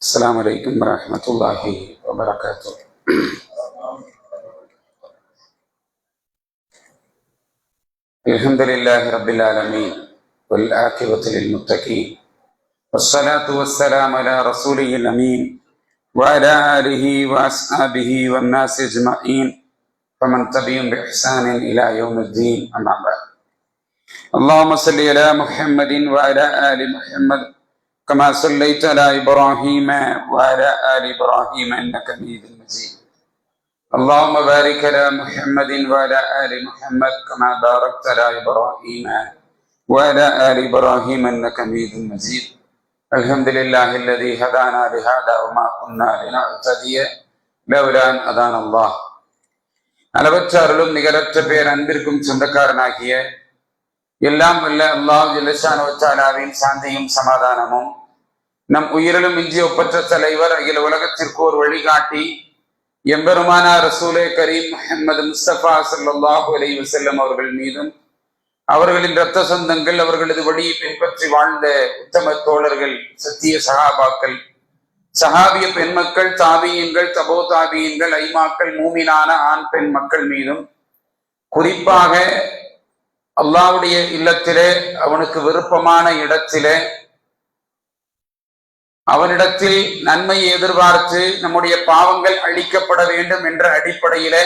السلام عليكم ورحمة الله وبركاته. الحمد لله رب العالمين والعاقبة للمتقين والصلاة والسلام على رسوله الأمين وعلى آله وأصحابه والناس أجمعين ومن تبعهم بإحسان إلى يوم الدين. أما بعد. اللهم صل على محمد وعلى آل محمد كما صليت على إبراهيم وعلى آل إبراهيم إنك حميد مجيد. اللهم بارك على محمد وعلى آل محمد كما باركت على إبراهيم وعلى آل إبراهيم إنك حميد مجيد. الحمد لله الذي هدانا لهذا وما كنا لنهتدي لولا أن هدانا الله. அளவற்ற அருளும் நிகரற்ற பேர் அன்பிற்கும் சொந்தக்காரனாகிய எல்லாம் வல்ல அல்லாஹ் ஜல்லஷானு வதஆலாவின் சாந்தியும் சமாதானமும் நம் உயிரிலும் மிஞ்சி ஒப்பற்ற தலைவர் அகில உலகத்திற்கு ஒரு வழிகாட்டி எம்பெருமானார் ரசூலே கரீம் முஹம்மது முஸ்தபா ஸல்லல்லாஹு அலைஹி வஸல்லம் அவர்கள் மீதும் அவர்களின் இரத்த சொந்தங்கள் அவர்களது வழியை பின்பற்றி வாழ்ந்த உத்தம தோழர்கள் சத்திய சஹாபாக்கள் சஹாபிய பெண்மக்கள் தாபியீன்கள் தபோ தாபியீன்கள் ஐமாக்கள் மூமினான ஆண் பெண் மக்கள் மீதும் குறிப்பாக அல்லாஹ்வுடைய இல்லத்திலே அவனுக்கு விருப்பமான இடத்திலே அவனிடத்தில் நன்மையை எதிர்பார்த்து நம்முடைய பாவங்கள் அழிக்கப்பட வேண்டும் என்ற அடிப்படையிலே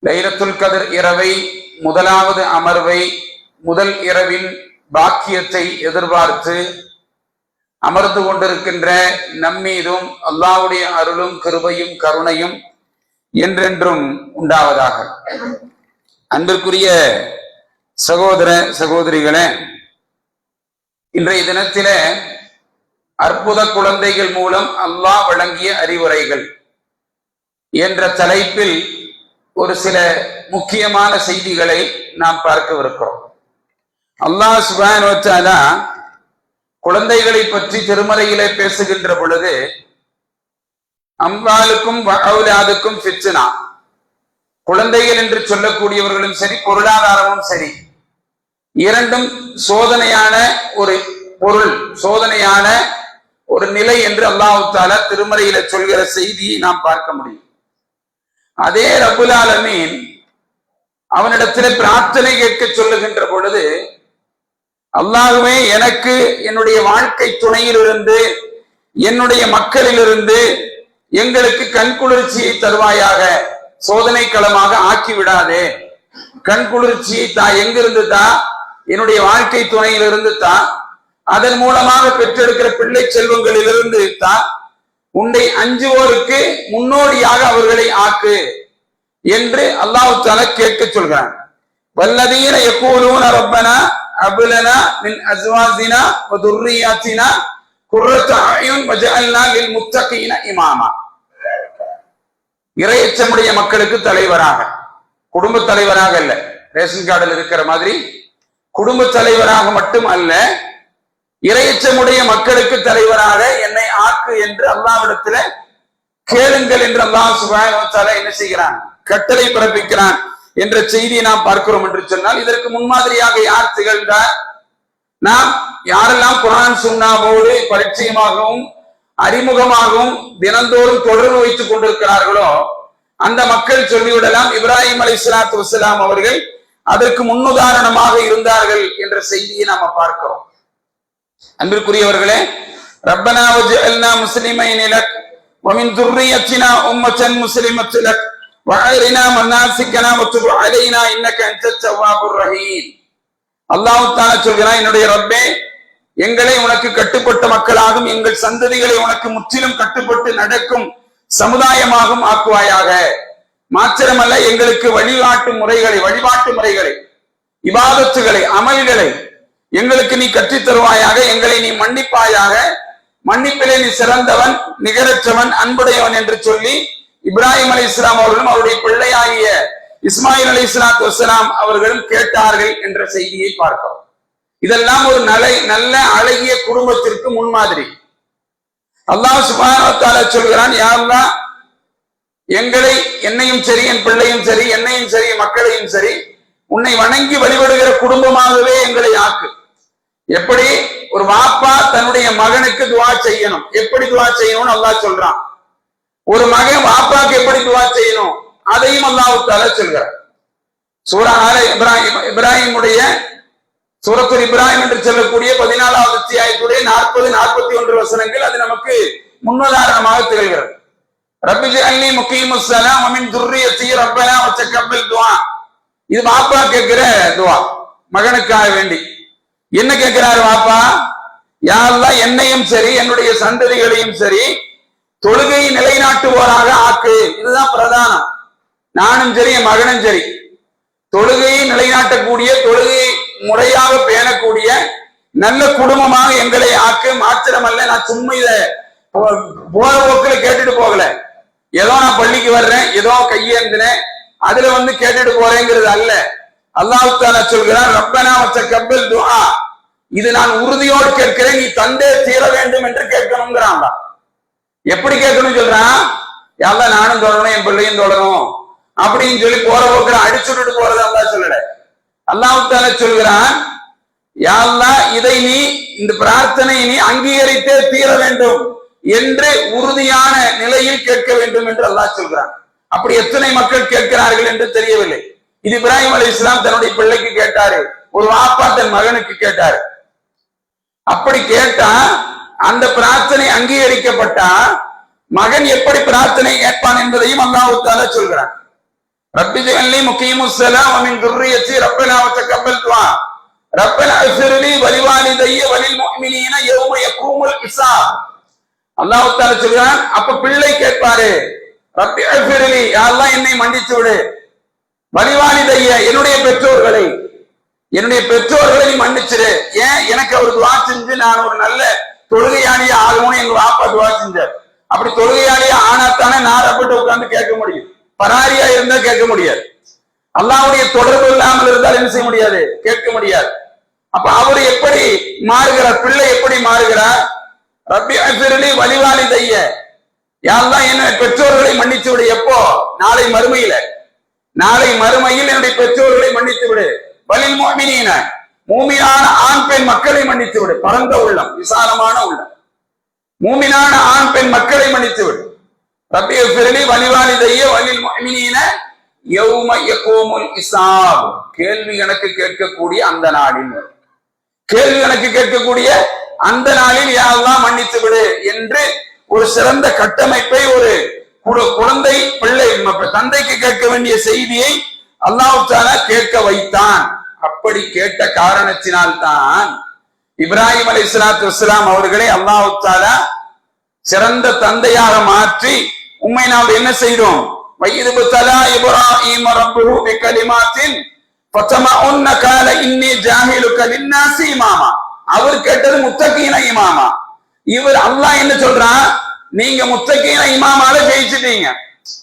லைலத்துல் கத்ர் இரவை முதலாவது அமர்வை முதல் இரவின் பாக்கியத்தை எதிர்பார்த்து அமர்ந்து கொண்டிருக்கின்ற நம்மீதும் அல்லாஹ்வுடைய அருளும் கிருபையும் கருணையும் என்றென்றும் உண்டாவதாக. அன்பிற்குரிய சகோதர சகோதரிகளே, இன்றைய தினத்திலே அற்புத குழந்தைகள் மூலம் அல்லாஹ் வழங்கிய அறிவுரைகள் என்ற தலைப்பில் ஒரு சில முக்கியமான செய்திகளை நாம் பார்க்கவிருக்கிறோம். அல்லாஹ் சுப்ஹானஹு வ தஆலா குழந்தைகளை பற்றி திருமறையிலே பேசுகின்ற பொழுது அம்வாலுக்கும் அவுலாதுக்கும் ஃபித்னா, குழந்தைகள் என்று சொல்லக்கூடியவர்களும் சரி பொருளாதாரமும் சரி இரண்டும் சோதனையான ஒரு பொருள், சோதனையான ஒரு நிலை என்று அல்லாஹ் தஆலா திருமறையில சொல்கிற செய்தியை நாம் பார்க்க முடியும். அதே ரப்புல் ஆலமீன் அவனிடத்திலே பிரார்த்தனை கேட்க சொல்லுகின்ற பொழுது அல்லாஹ்வே எனக்கு என்னுடைய வாழ்க்கை துணையிலிருந்து என்னுடைய மக்களிலிருந்து எங்களுக்கு கண்குளிர்ச்சியை தருவாயாக, சோதனை களமாக ஆக்கி விடாதே, கண்குளிர்ச்சியை தா, எங்கிருந்து தா, என்னுடைய வாழ்க்கை துணையிலிருந்து தா, அதன் மூலமாக பெற்றெடுக்கிற பிள்ளை செல்வங்களிலிருந்து தா, உன்னை அஞ்சுவோருக்கு முன்னோடியாக அவர்களை ஆக்கு என்று அல்லாஹ் தஆலா கேட்க சொல்கிறான். வல்லதீன யகூலூன ரப்பனா அப்லனா மின் அஸ்வாஜினா வ துர்ரியாத்தினா குர்ரத அயுன் வஜஅல்னா லில் முத்தகீன இமாமா. இறையச்சமுடைய மக்களுக்கு தலைவராக, குடும்ப தலைவராக அல்ல, ரேஷன் கார்டில் இருக்கிற மாதிரி குடும்ப தலைவராக மட்டும் அல்ல, இறையச்சமுடைய மக்களுக்கு தலைவராக என்னை ஆக்கு என்று அல்லாஹ்விடத்துல கேளுங்கள் என்று அல்லாஹ் சுப்ஹானஹு வ தஆலா என்ன செய்கிறான், கட்டளை பிறப்பிக்கிறான் என்ற செய்தியை நாம் பார்க்கிறோம் என்று சொன்னால் இதற்கு முன்மாதிரியாக யார் திகழ்ந்தார்? நாம் யாரெல்லாம் குர்ஆன் சுன்னாவோடு பரிச்சயமாகவும் அறிமுகமாகவும் தினந்தோறும் தொடர்பு வைத்துக் கொண்டிருக்கிறார்களோ அந்த மக்கள் சொல்லிவிடலாம், இப்ராஹிம் அலைஹிஸ்ஸலாத்து வஸ்ஸலாம் அவர்கள் அதற்கு முன்னுதாரணமாக இருந்தார்கள் என்ற செய்தியை நாம பார்க்கிறோம். அன்பிற்குரியவர்களே, ரப்பனா வஜஅல்னா முஸ்லிமைன லக் வ மின் துர்ரியத்தினா உம்மத்தன் முஸ்லிமத்தன் லக் வ அரினா மனாசிக்கனா வ துப் அலைனா இன்னக அன்தத் தவ்வாபுர் ரஹீம். அல்லாஹ் தஆலா சொல்கிறான், என்னுடைய ரப்பே, எங்களை உனக்கு கட்டுப்பட்ட மக்களாகும் எங்கள் சந்ததிகளை உனக்கு முற்றிலும் கட்டுப்பட்டு நடக்கும் சமுதாயமாகவும் ஆக்குவாயாக. மாத்திரமல்ல, எங்களுக்கு வழிபாட்டு முறைகளை இபாதத்துகளை அமல்களை எங்களுக்கு நீ கற்றுத் தருவாயாக, எங்களை நீ மன்னிப்பாயாக, மன்னிப்பிலே நீ சிறந்தவன், நிகரற்றவன், அன்புடையவன் என்று சொல்லி இப்ராஹிம் அலைஹிஸ்ஸலாம் அவர்களும் அவருடைய பிள்ளையாகிய இஸ்மாயில் அலைஹிஸ்ஸலாத்து வஸ்ஸலாம் அவர்களும் கேட்டார்கள் என்ற செய்தியை பார்க்கிறோம். இதெல்லாம் ஒரு நல்ல அழகிய குடும்பத்திற்கு முன்மாதிரி. அல்லாஹ் சுப்ஹானஹு வ தஆலா சொல்கிறான், யா அல்லாஹ், எங்களை, என்னையும் சரி, என் பிள்ளையும் சரி, என்னையும் சரி, மக்களையும் சரி, உன்னை வணங்கி வழிபடுகிற குடும்பமாகவே எங்களை ஆக்கு. எப்படி ஒரு வாப்பா தன்னுடைய மகனுக்கு துவா செய்யணும், எப்படி துவா செய்யணும்னு அல்லாஹ் சொல்றான். ஒரு மகன் வாப்பாக்கு எப்படி துவா செய்யணும் அதையும் அல்லாஹ் தஆலா சொல்கிறார். சூரா இப்ராஹிமுடைய சூரத்துல் இப்ராஹிம் என்று சொல்லக்கூடிய 14வது அத்தியாயத்துடைய 40, 41 வசனங்கள் அது நமக்கு முன்னுதாரணமாக திகழ்கிறது. ரப்பி ஜஅல்னி முகீமுஸ் ஸலாம் வ மின் துர்ரியத்தி ரப்பனா வதகப்பல் துஆ. இது வாப்பா கேட்கிற துஆ, மகனுக்காக வேண்டி. என்ன கேட்கிறார் வாப்பா? யா அல்லாஹ் என்னையும் சரி, என்னுடைய சந்ததிகளையும் சரி, தொழுகை நிலைநாட்டுவோராக ஆக்கு. இதுதான் பிரதானம். நானும் சரி, என் மகனும் சரி, தொழுகையை நிலைநாட்டக்கூடிய, தொழுகையை முறையாக பேணக்கூடிய நல்ல குடும்பமாக எங்களை ஆக்கு. மாத்திரமல்ல, நான் சும்மா இத போற போக்குல கேட்டுட்டு போகல. ஏதோ நான் பள்ளிக்கு வர்றேன், ஏதோ கையேந்தினேன், அதுல கேட்டுட்டு போறேங்கிறது அல்ல. அல்லாஹ் தஆலா சொல்கிறார், ரப்பனா வதகப்பல் துஆ. இது நான் உறுதியோடு கேட்கிறேன், நீ தந்தே தீர வேண்டும் என்று கேட்கணுங்கிறான். எப்படி கேட்கணும் சொல்றான்? யா அல்லாஹ் நானும் தொடரணும், என் பிள்ளையும் தொடரும் அப்படின்னு சொல்லி போற போக்குற அடிச்சுட்டு போறது அல்லாஹ் சொல்லல. அல்லாஹ் தஆலா சொல்கிறான், யா அல்லாஹ் இதை நீ, இந்த பிரார்த்தனை நீ அங்கீகரித்தே தீர வேண்டும் என்று உறுதியான நிலையில் கேட்க வேண்டும் என்று அல்லாஹ் சொல்கிறான். அப்படி எத்தனை மக்கள் கேட்கிறார்கள் என்று தெரியவில்லை. இது இப்ராஹிம் அலைஹிஸ்ஸலாம் தன்னுடைய பிள்ளைக்கு கேட்டாரு, ஒரு வாப்பா தன் மகனுக்கு கேட்டாரு. அப்படி கேட்டா அந்த பிரார்த்தனை அங்கீகரிக்கப்பட்டா மகன் எப்படி பிரார்த்தனை கேட்பான் என்பதையும் அல்லாஹ் தஆலா சொல்கிறான். ரப்பி ஜஅல்னி முகீமுஸ் ஸலாம் வ மின் துர்ரியத்தி ரப்பனா வதகப்பல் துஆ ரப்பனா இஃபிர்லி வலிவாலிதைய வலில் முஃமினீன யௌம யகூமுல் ஹிசாப். அல்லாஹ் தஆலா சொல்கிறான், அப்ப பிள்ளை கேட்பாரு, ரப்பி இஃபிர்லி, யா அல்லாஹ் என்னை மன்னித்து விடு, வலிவாலிதைய என்னுடைய பெற்றோர்களை நீ மன்னிச்சிரு. ஏன்? எனக்கு அவர் துவா செஞ்சு நான் ஒரு நல்ல தொழுகையாளியா ஆகணும்னு எங்க வாப்பா துவா செஞ்சார். அப்படி தொழுகையாளியா ஆனாத்தானே நான் ரப்பிட்ட உட்கார்ந்து கேட்க முடியும். பராரியா இருந்தா கேட்க முடியாது. அல்லாஹ்வுடைய தொடர்பு இல்லாமல் இருந்தால் என்ன செய்ய முடியாது? கேட்க முடியாது. அப்ப அவர் எப்படி மாறுகிறார்? பிள்ளை எப்படி மாறுகிறார்? ரப்பி இஃபிர்லி வலிவாலிதைய, யா அல்லாஹ் என்ன பெற்றோர்களை மன்னித்து விடு. எப்போ? நாளை மறுமையில் என்னுடைய பெற்றோர்களை மன்னித்து விடு. வலில் முஃமினீன, மூமினான ஆண் பெண் மக்களை மன்னித்து விடு. பரந்த உள்ளம், விசாலமான உள்ளம். மூமினான ஆண் பெண் மக்களை மன்னித்து விடு. ரப்பி இஃபிர்லி வலிவாலிதைய வலில் முஃமினீன யௌம யகூமுல் ஹிசாப். கேள்வி கணக்கு கேட்கக்கூடிய அந்த நாளில், யா அல்லாஹ் மன்னித்து விடு என்று ஒரு சிறந்த கட்டமைப்பை, ஒரு குழந்தை பிள்ளை தந்தைக்கு கேட்க வேண்டிய செய்தியை அல்லாஹ் தஆலா கேட்க வைத்தான். அப்படி கேட்ட காரணத்தினால்தான் இப்ராஹிம் அலைஹிஸ்ஸலாத்து வஸ்ஸலாம் அவர்களை அல்லாஹ் தஆலா சிறந்த தந்தையாக மாற்றி உம்மை நாம் என்ன செய்தோம்? வயிது தலா இப்ராஹிம் ரப்புஹு பிகலிமாத்தின் ஃபதமஉன்ன கால இன்னி ஜாஹிலுக லின்னாசி இமாமா. அவர் கேட்டது முத்தகீன இமாமா. இவர் அல்லாஹ் என்ன சொல்றான்? நீங்க முத்தகீன இமாமால ஜெயிச்சிட்டீங்க.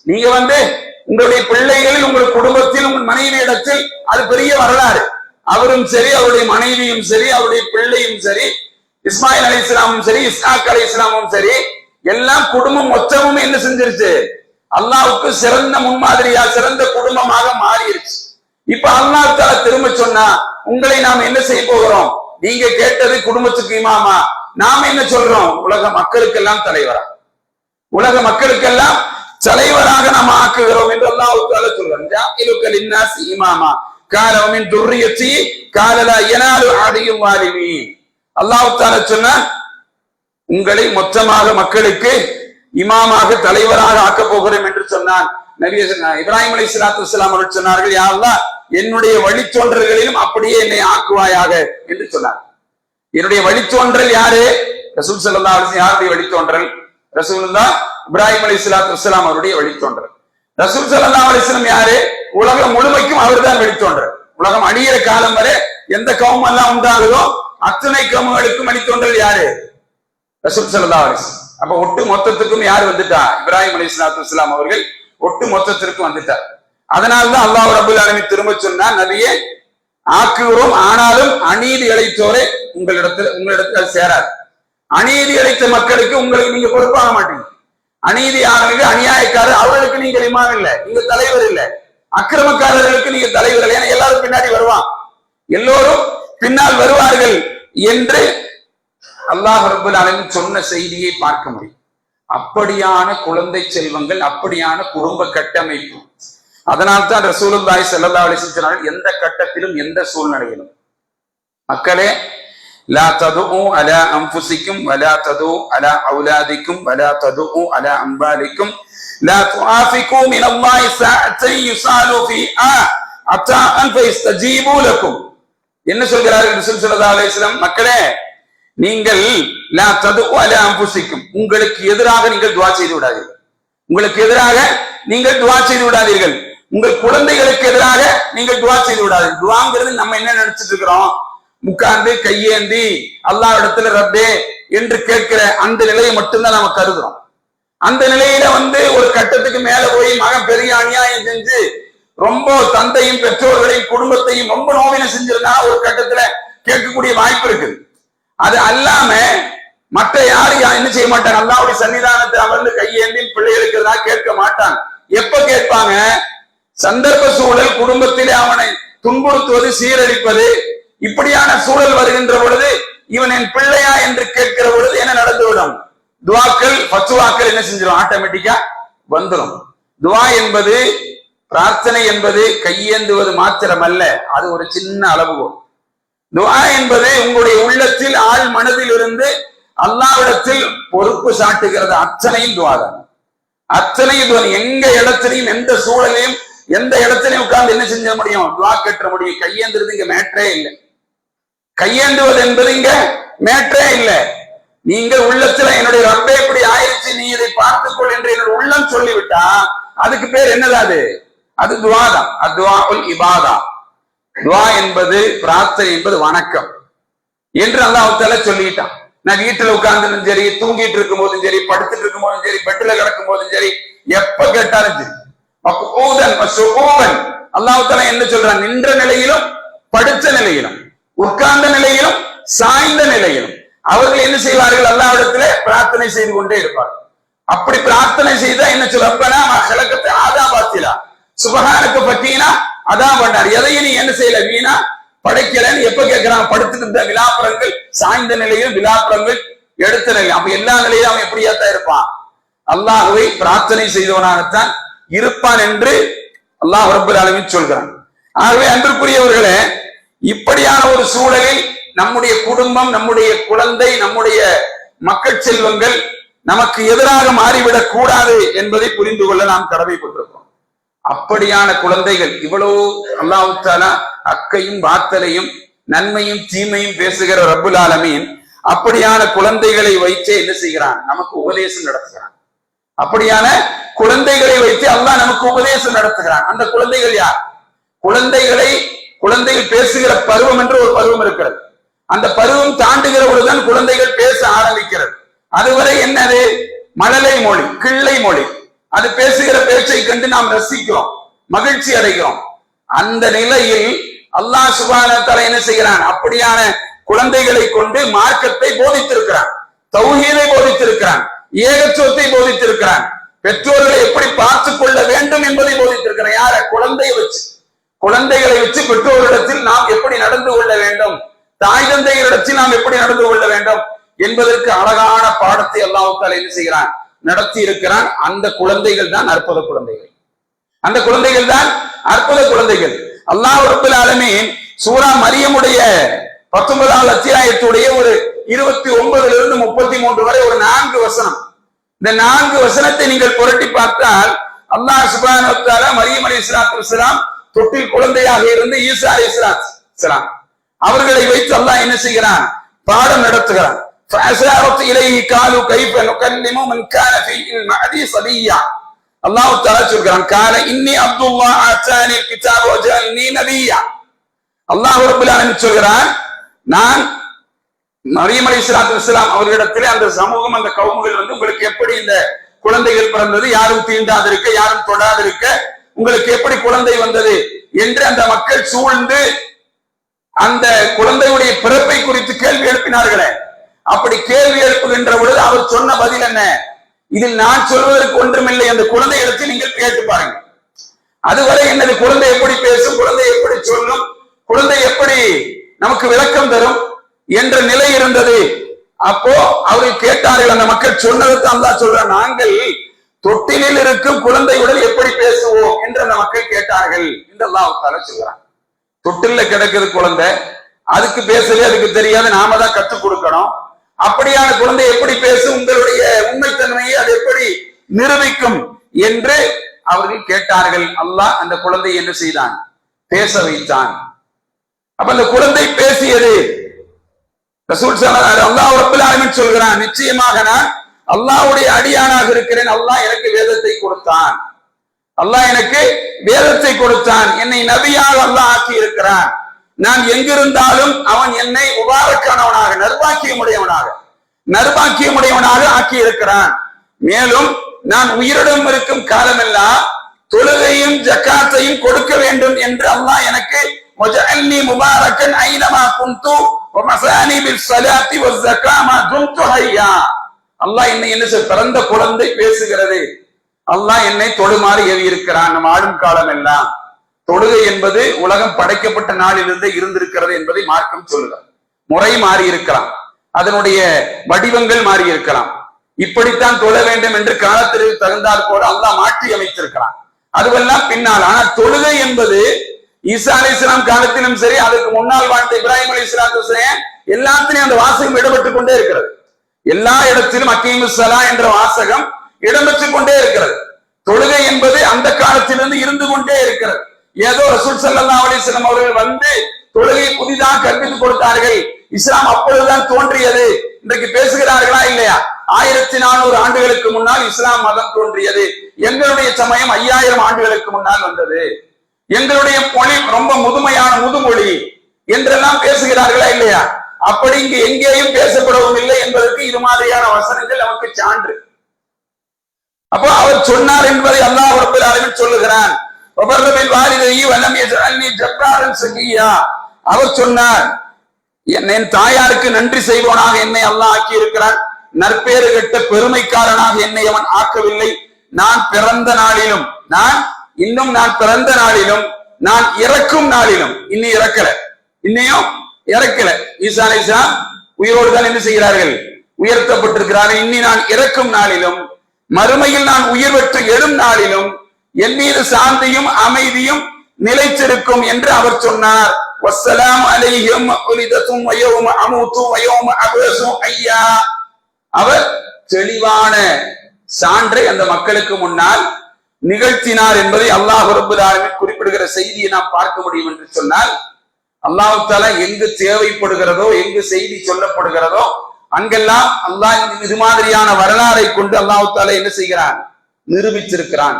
நீங்க உங்களுடைய பிள்ளைகளில், உங்கள் குடும்பத்தில், உங்கள் மனைவி இடத்தில் அது பெரிய வரலாறு. அவரும் சரி, அவருடைய மனைவியும் சரி, அவருடைய பிள்ளையும் சரி, இஸ்மாயில் அலைஹிஸ்ஸலாமும் சரி, இஸ்ஹாக் அலைஹிஸ்ஸலாமும் சரி, எல்லாம் குடும்பம் மொத்தமும் என்ன செஞ்சிருச்சு? அல்லாஹ்வுக்கு சிறந்த முன்மாதிரியா, சிறந்த குடும்பமாக மாறிடுச்சு. இப்ப அல்லாஹ் தஆலா திரும்ப சொன்னா, உங்களை நாம் என்ன செய்ய போகிறோம்? நீங்க கேட்டது குடும்பத்துக்கு இமாமா, நாம என்ன சொல்றோம்? உலக மக்களுக்கெல்லாம் தலைவராக நாம் ஆக்குகிறோம் என்று அல்லாஹ் தஆலா சொல்றான். ஜாஇலுக லின்னாசி இமாமா கால வ மின் துர்ரியத்தி கால லா யனாலு அஹதியுல் வாலிமீன். அல்லாஹ் தஆலா சொன்னா, உங்களை மொத்தமாக மக்களுக்கு இமாமாக, தலைவராக ஆக்க போகிறோம் என்று சொன்னான். நபி இப்ராஹிம் அலைஹிஸ்ஸலாத்து வஸ்ஸலாம் அவர்கள் சொன்னார்கள், யா அல்லாஹ் என்னுடைய வழித்தோன்றல்களிலும் அப்படியே என்னை ஆக்குவாயாக என்று சொன்னார். என்னுடைய வழித்தோன்றல் யாரு? ரசூல் ஸல்லல்லாஹு அலைஹி வஸல்லம். யாருடைய வழித்தோன்றல்? ரசூலுல்லாஹ் இப்ராஹிம் அலைஹிஸ்ஸலாத்து வஸ்ஸலாம் அவருடைய வழித்தோன்றல். ரசூல் ஸல்லல்லாஹு அலைஹி வஸல்லம் யாரு? உலகம் முழுமைக்கும் அவர்தான் வழித்தோன்றல். உலகம் அழியிற காலம் வரை எந்த கவும் எல்லாம் உண்டாகுதோ அத்தனை கவும்களுக்கும் வழித்தோன்றல் யாரு? ரசூல் ஸல்லல்லாஹு அலைஹி வஸல்லம். அப்ப ஒட்டு மொத்தத்துக்கும் யார் வந்துட்டா? இப்ராஹிம் அலைஹிஸ்ஸலாத்து வஸ்ஸலாம் அவர்கள் ஒட்டு மொத்தத்திற்கும் வந்துட்டார். அதனால்தான் அல்லாஹ் ரப்பல் ஆலமீன் திரும்ப சொன்னார், நபியே ஆக்குகிறோம், ஆனாலும் அநீதி இழைத்தோரே உங்களிடத்தில் சேராது. அநீதி இழைத்த மக்களுக்கு உங்களுக்கு நீங்க பொறுப்பாக மாட்டீங்க. அநீதியாளர்கள், அநியாயக்காரர், அவர்களுக்கு நீங்கள் இமாம் இல்லை, நீங்க தலைவர் இல்லை. அக்கிரமக்காரர்களுக்கு நீங்க தலைவர் இல்லை, ஏன்னா எல்லாரும் பின்னாடி வருவான், எல்லோரும் பின்னால் வருவார்கள் என்று அல்லாஹ் ரப்பல் ஆலமீன் சொன்ன செய்தியை பார்க்க முடியும். அப்படியான குழந்தை செல்வங்கள், அப்படியான குடும்ப கட்டமைப்பு. அதனால் தான் ரசூலுல்லாஹி ஸல்லல்லாஹு அலைஹி வஸல்லம் சொன்னார்கள், எந்த கட்டத்திலும் எந்த சூழ்நிலையிலும் மக்களே, லா ததுஉ அலா அன்ஃபுசிக்கும் வலா ததுஉ அலா அவுலாதிக்கும் வலா ததுஉ அலா அம்வாலிக்கும் லா துஆஃபிகு மினல்லாஹி ஸஅத்தன் யுஸாலு ஃபீஹா அத்தான் ஃபயஸ்தஜீபு லக்கும். என்ன சொல்கிறார்கள் ரசூல் ஸல்லல்லாஹு அலைஹி வஸல்லம்? மக்களே, நீங்கள் லா ததுஉ அலா அன்ஃபுசிக்கும், உங்களுக்கு எதிராக நீங்கள் துஆ செய்து விடாதீர்கள். உங்களுக்கு எதிராக நீங்கள் துஆ செய்து விடாதீர்கள். உங்கள் குழந்தைகளுக்கு எதிராக நீங்கள் துஆ செய்து விடாதீர்கள். துஆங்கிறது நம்ம என்ன நினைச்சிட்டு இருக்கிறோம்? உட்கார்ந்து கையேந்தி அல்லாஹ் இடத்துல ரப்பே என்று கேட்கிற அந்த நிலையை மட்டும்தான் நம்ம கருதுறோம். அந்த நிலையில ஒரு கட்டத்துக்கு மேல போய் மகன் பெரிய அநியாயம் செஞ்சு ரொம்ப தந்தையும் பெற்றோர்களையும் குடும்பத்தையும் ரொம்ப நோவினை செஞ்சிருந்தா ஒரு கட்டத்துல கேட்கக்கூடிய வாய்ப்பு இருக்குது. அது அல்லாம மற்ற யாரும் என்ன செய்ய மாட்டாங்க, அல்லாஹ்வுடைய சன்னிதானத்தை அமர்ந்து கையேந்தி பிள்ளைகளுக்கு எதிராக கேட்க மாட்டாங்க. எப்ப கேட்பாங்க? சந்தர்ப்ப சூழல், குடும்பத்திலே அவனை துன்புறுத்துவது, சீரழிப்பது, இப்படியான சூழல் வருகின்ற பொழுது இவன் என் பிள்ளையா என்று கேட்கிற பொழுது என்ன நடந்துவிடும்? துவாக்கள், ஃபத்வாக்கள் என்ன செஞ்சிடும்? ஆட்டோமேட்டிக்கா வந்துடும். துவா என்பது, பிரார்த்தனை என்பது கையேந்துவது மாத்திரமல்ல, அது ஒரு சின்ன அளவுகோல். துவா என்பது உங்களுடைய உள்ளத்தில், ஆள் மனதில் இருந்து அல்லாஹ்விடத்தில் பொறுப்பு சாட்டுகிறது. அத்தனையும் துவா தான். அத்தனையும் துவா. எங்க இடத்திலையும், எந்த சூழலையும், எந்த இடத்திலையும் உட்கார்ந்து என்ன செஞ்ச முடியும்? துவா கேட்ட முடியும். கையேந்துறது இங்க மேட்டரே இல்லை. கையேந்துவது என்பது இங்க மேட்டரே இல்லை. நீங்கள் உள்ளத்துல என்னுடைய ரப்பே இப்படி ஆயிடுச்சு, நீ இதை பார்த்துக்கொள் என்று என்னோட உள்ளம் சொல்லிவிட்டா அதுக்கு பேர் என்னது? அது துவா தான். அத்வாஉல் இபாதா. துவா என்பது, பிரார்த்தனை என்பது வணக்கம் என்று அல்லாஹ் தஆலா சொல்லிட்டான். நான் வீட்டுல உட்கார்ந்து சரி, தூங்கிட்டு இருக்கும் போதும் சரி, படுத்துட்டு இருக்கும் போதும் சரி, பெட்டில கிடக்கும் போதும் சரி, எப்ப கேட்டாலும் சரி, அல்லாஹ் தஆலா என்ன சொல்றான்? நின்ற நிலையிலும், படுத்த நிலையிலும், உட்கார்ந்த நிலையிலும், சாய்ந்த நிலையிலும் அவர்கள் என்ன செய்வார்கள்? அல்லாஹ்விடத்துல பிரார்த்தனை செய்து கொண்டே இருப்பார்கள். அப்படி பிரார்த்தனை செய்தா என்ன சொல்ல? ரப்பனா மா ஹலகத ஆதா பாத்திலா சுப்ஹானக ஃபகீனா அதா பண்ணார். எதையும் நீ என்ன செய்யல, வீணா படைக்கலன்னு எப்ப கேட்கிறான்? படுத்துட்டு இருந்த விலாப்புறங்கள், சாய்ந்த நிலையிலும் விலாப்புறங்கள், எடுத்த நிலையில், அப்ப எல்லா நிலையிலும் அவன் எப்படியாத்தான் இருப்பான்? அல்லாஹ்வை பிரார்த்தனை செய்தவனாகத்தான் இருப்பான் என்று அல்லாஹ் ரப்பல் ஆலமீன் சொல்கிறான். ஆகவே அன்பிற்குரியவர்களே, இப்படியான ஒரு சூழலில் நம்முடைய குடும்பம், நம்முடைய குழந்தை, நம்முடைய மக்கள் செல்வங்கள் நமக்கு எதிராக மாறிவிடக் கூடாது என்பதை புரிந்து கொள்ள நாம் கடமைப்பட்டிருக்கிறோம். அப்படியான குழந்தைகள், இவ்வளவு அல்லாஹ் தஆலா அக்கையும் வாத்தலையும் நன்மையும் தீமையும் பேசுகிற ரப்புல் ஆலமீன் அப்படியான குழந்தைகளை வைத்து என்ன செய்கிறான்? நமக்கு உபதேசம் நடத்துகிறான். அப்படியான குழந்தைகளை வைத்து அல்லாஹ் நமக்கு உபதேசம் நடத்துகிறான். அந்த குழந்தைகள் யார்? குழந்தைகள் பேசுகிற பருவம் என்று ஒரு பருவம் இருக்கிறது. அந்த பருவம் தாண்டுகிற பொழுதுதான் குழந்தைகள் பேச ஆரம்பிக்கிறது. அதுவரை என்னது? மழலை மொழி, கிள்ளை மொழி. அது பேசுகிற பேச்சை கண்டு நாம் ரசிக்கிறோம், மகிழ்ச்சி அடைகிறோம். அந்த நிலையில் அல்லாஹ் சுப்ஹானஹு வ தஆலா என்ன செய்கிறான்? அப்படியான குழந்தைகளை கொண்டு மார்க்கத்தை போதித்திருக்கிறான், தௌஹீதை போதித்திருக்கிறான், ஏகத்துவத்தை போதித்திருக்கிறான், பெற்றோர்களை எப்படி பார்த்துக் கொள்ள வேண்டும் என்பதை போதித்திருக்கிறான். யார? குழந்தைகளை வச்சு பெற்றோரிடத்தில் நாம் எப்படி நடந்து கொள்ள வேண்டும், தாய் தந்தையரிடத்தில் நாம் எப்படி நடந்து கொள்ள வேண்டும் என்பதற்கு அழகான பாடத்தை அல்லாஹ் தஆலா என்ன செய்கிறான்? நடத்தி இருக்கிறான். அந்த குழந்தைகள் தான் அற்புத குழந்தைகள். அந்த குழந்தைகள் தான் அற்புத குழந்தைகள். அல்லாஹ் ரப்பல் ஆலமீன் சூரா மரியமுடைய 19வது அத்தியாயத்துடைய ஒரு 29 - 33 வரை ஒரு 4 வசனம். இந்த 4 வசனத்தை நீங்கள் புரட்டி பார்த்தால் அல்லாஹ் சுப்ஹானஹு வ தஆலா மரியம் அலைஹிஸ்ஸலாத்து வஸ்ஸலாம் தொட்டில் குழந்தையாக இருந்து ஈசா அலைஹிஸ்ஸலாத்து வஸ்ஸலாம் அவர்களை வைத்து அல்லாஹ் என்ன செய்கிறான்? பாடம் நடத்துகிறான். فأشارت إليه قالوا كيف نكلم من كان في المهدي صبيا. அல்லாஹ் தஆலா சொல்கிறான், قال إني عبد الله آتاني الكتاب وجعلني نبيا. அல்லாஹ் ரப்பல் ஆலமீன் சொல்கிறான், நான் மரியம் அலைஹிஸ்ஸலாத்து வஸ்ஸலாம் அவர்களிடத்திலே அந்த சமூகம், அந்த கவுமுகள் உங்களுக்கு எப்படி இந்த குழந்தைகள் பிறந்தது, யாரும் தீண்டாதிருக்க, யாரும் தொடாதிருக்க உங்களுக்கு எப்படி குழந்தை வந்தது என்று அந்த மக்கள் சூழ்ந்து அந்த குழந்தையுடைய பிறப்பை குறித்து கேள்வி எழுப்பினார்களே. அப்படி கேள்வி எழுப்புகின்ற பொழுது அவர் சொன்ன பதில் என்ன? இதில் நான் சொல்வதற்கு ஒன்றுமில்லை. அந்த குழந்தை இடத்தை நீங்கள் கேட்டு பாருங்க. அதுவரை என்னது, குழந்தை எப்படி பேசும், குழந்தை எப்படி சொல்லும், குழந்தை எப்படி நமக்கு விளக்கம் தரும் என்ற நிலை இருந்தது. அப்போ அவர்கள் கேட்டார்கள், அந்த மக்கள் சொன்னதுக்கு அல்லாஹ் சொல்றான், நாங்கள் தொட்டிலில் இருக்கும் குழந்தையுடன் எப்படி பேசுவோம் என்று அந்த மக்கள் கேட்டார்கள் என்று அல்லாஹ் தஆலா சொல்றான். தொட்டில கிடக்குது குழந்தை, அதுக்கு பேசவே அதுக்கு தெரியாது, நாம தான் கற்றுக் கொடுக்கணும். அப்படியான குழந்தை எப்படி பேசும், உங்களுடைய உண்மைத்தன்மையை அது எப்படி நிரூபிக்கும் என்று அவர்கள் கேட்டார்கள். அல்லாஹ் அந்த குழந்தை என்ன செய்தான், பேச வைத்தான். அப்ப அந்த குழந்தை பேசியது. ரசூல் அல்லாஹ் ரப்பல் ஆலமீன் சொல்கிறான், நிச்சயமாக நான் அல்லாஹ்வுடைய அடியானாக இருக்கிறேன். அல்லாஹ் எனக்கு வேதத்தை கொடுத்தான், அல்லாஹ் எனக்கு வேதத்தை கொடுத்தான், என்னை நபியாக அல்லாஹ் ஆக்கி இருக்கிறான். நான் எங்கிருந்தாலும் அவன் என்னை முபாரக்கானவனாக, நர்பாக்கியமுடையவனாக ஆக்கி இருக்கிறான். மேலும் நான் உயிரிடம் இருக்கும் காலமெல்லாம் தொழுகையும் ஜக்காத்தையும் கொடுக்க வேண்டும் என்று அல்லாஹ் எனக்கு வஜஅல்னி முபாரக்கன் ஐனமா குன்து வமஸானி பிஸ்ஸலாத்தி வஸ்ஸகா மா துன்து ஹய்யா. அல்லாஹ் என்னை என்ன பிறந்த குழந்தை பேசுகிறது, அல்லாஹ் என்னை தொழுமாறு ஏவி இருக்கிறான். நம்ம ஆளும் காலம் எல்லாம் தொழுகை என்பது உலகம் படைக்கப்பட்ட நாளிலிருந்து இருந்திருக்கிறது என்பதை மார்க்கம் சொல்லுகிறார். முறை மாறி இருக்கலாம், அதனுடைய வடிவங்கள் மாறி இருக்கலாம். இப்படித்தான் தொழ வேண்டும் என்று காலத்திற்கு தகுந்தால் கூட அல்லாஹ் மாற்றி அமைத்திருக்கிறான். அதுவெல்லாம் பின்னால். ஆனால் தொழுகை என்பது ஈசா அலைஹிஸ்ஸலாம் காலத்திலும் சரி, அதுக்கு முன்னால் வாழ்ந்த இப்ராஹிம் அலைஹிஸ்ஸலாத்து எல்லாத்திலும் அந்த வாசகம் இடம்பெற்றுக் கொண்டே இருக்கிறது. எல்லா இடத்திலும் அக்கீமுஸ்ஸலா என்ற வாசகம் இடம்பெற்றுக் கொண்டே இருக்கிறது. தொழுகை என்பது அந்த காலத்திலிருந்து இருந்து கொண்டே இருக்கிறது. ஏதோ ரசூல் ஸல்லல்லாஹு அலைஹி வஸல்லம் அவர்கள் வந்து தொழுகை புதிதாக கற்பித்துக் கொடுத்தார்கள், இஸ்லாம் அப்பொழுதுதான் தோன்றியது இன்றைக்கு பேசுகிறார்களா இல்லையா? 1400 ஆண்டுகளுக்கு முன்னால் இஸ்லாம் மதம் தோன்றியது, எங்களுடைய சமயம் 5000 ஆண்டுகளுக்கு முன்னால் வந்தது, எங்களுடைய மொழி ரொம்ப முதுமையான முதுமொழி என்றெல்லாம் பேசுகிறார்களா இல்லையா? அப்படி இங்கு எங்கேயும் பேசப்படவும் இல்லை என்பதற்கு இது மாதிரியான வசனங்கள் நமக்கு சான்று. அப்போ அவர் சொன்னார் என்பதை அல்லாஹ் ரப்பல் ஆலமீன் சொல்லுகிறான். அவர் சொன்னார், என் தாயாருக்கு நன்றி செய்வோனாக என்னை அல்லாஹ் ஆக்கி இருக்கிறான், நற்பேறு கெட்ட பெருமைக்காரனாக என்னை அவன் ஆக்கவில்லை. நான் பிறந்த நாளிலும், நான் பிறந்த நாளிலும், நான் இறக்கும் நாளிலும், இன்னும் இறக்கல. ஈசா அலைஹிஸ்ஸலாம் உயிரோடு தான் என்ன செய்கிறார்கள், உயர்த்தப்பட்டிருக்கிறார்கள். இன்னி நான் இறக்கும் நாளிலும், மறுமையில் நான் உயிர் பெற்று எழும் நாளிலும் என் மீது சாந்தியும் அமைதியும் நிலைத்திருக்கும் என்று அவர் சொன்னார். வஸ்ஸலாமு அலைஹிம் உலிததும் வயௌம அமூது வயௌம அபஸு ஐயா. அவர் தெளிவான சான்றை அந்த மக்களுக்கு முன்னால் நிகழ்த்தினார் என்பதை அல்லாஹ் ரப்பல் ஆலமீன் குறிப்பிடுகிற செய்தியை நாம் பார்க்க முடியும் என்று சொன்னால், அல்லாஹ் தஆலா எங்கு தேவைப்படுகிறதோ, எங்கு செய்தி சொல்லப்படுகிறதோ அங்கெல்லாம் அல்லாஹ் இது மாதிரியான வரலாறை கொண்டு அல்லாஹ் தஆலா என்ன செய்கிறான், நிரூபித்திருக்கிறான்.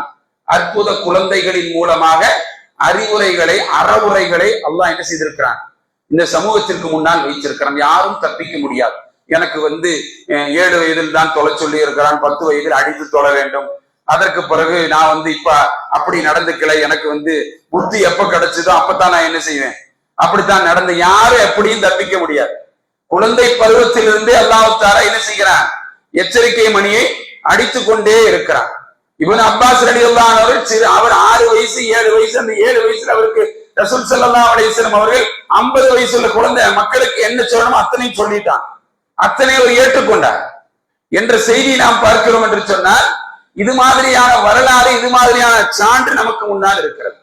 அற்புத குழந்தைகளின் மூலமாக அறிவுரைகளை, அறவுரைகளை அல்லாஹ் என்ன செய்திருக்கிறான், இந்த சமூகத்திற்கு முன்னால் வைத்திருக்கிறான். யாரும் தப்பிக்க முடியாது. எனக்கு 7 வயதில் தான் தொலை சொல்லி இருக்கிறான், 10 வயதில் அடித்து தொழ வேண்டும், அதற்கு பிறகு நான் இப்ப அப்படி நடந்துக்கல, எனக்கு புத்தி எப்ப கிடைச்சதோ அப்பதான் நான் என்ன செய்வேன், அப்படித்தான் நடந்து. யாரும் எப்படியும் தப்பிக்க முடியாது. குழந்தை பருவத்திலிருந்தே அல்லாஹ் தஆலா என்ன செய்கிறான், எச்சரிக்கை மணியை அடித்து கொண்டே இருக்கிறான். இப்னு அப்பாஸ் ரலியல்லாஹு அன்ஹு அவர்கள் அவர் 6 வயசு 7 வயசு, அந்த 7 வயசுல அவருக்கு ரசூல் ஸல்லல்லாஹு அலைஹி வஸல்லம் அவர்கள் 50 வயசுள்ள குழந்தை மக்களுக்கு என்ன சொல்லணும் அத்தனையும் சொல்லிட்டான், அத்தனை அவர் ஏற்றுக்கொண்டார் என்ற செய்தி நாம் பார்க்கிறோம் என்று சொன்னால், இது மாதிரியான வரலாறு, இது மாதிரியான சான்று நமக்கு முன்னால் இருக்கிறது.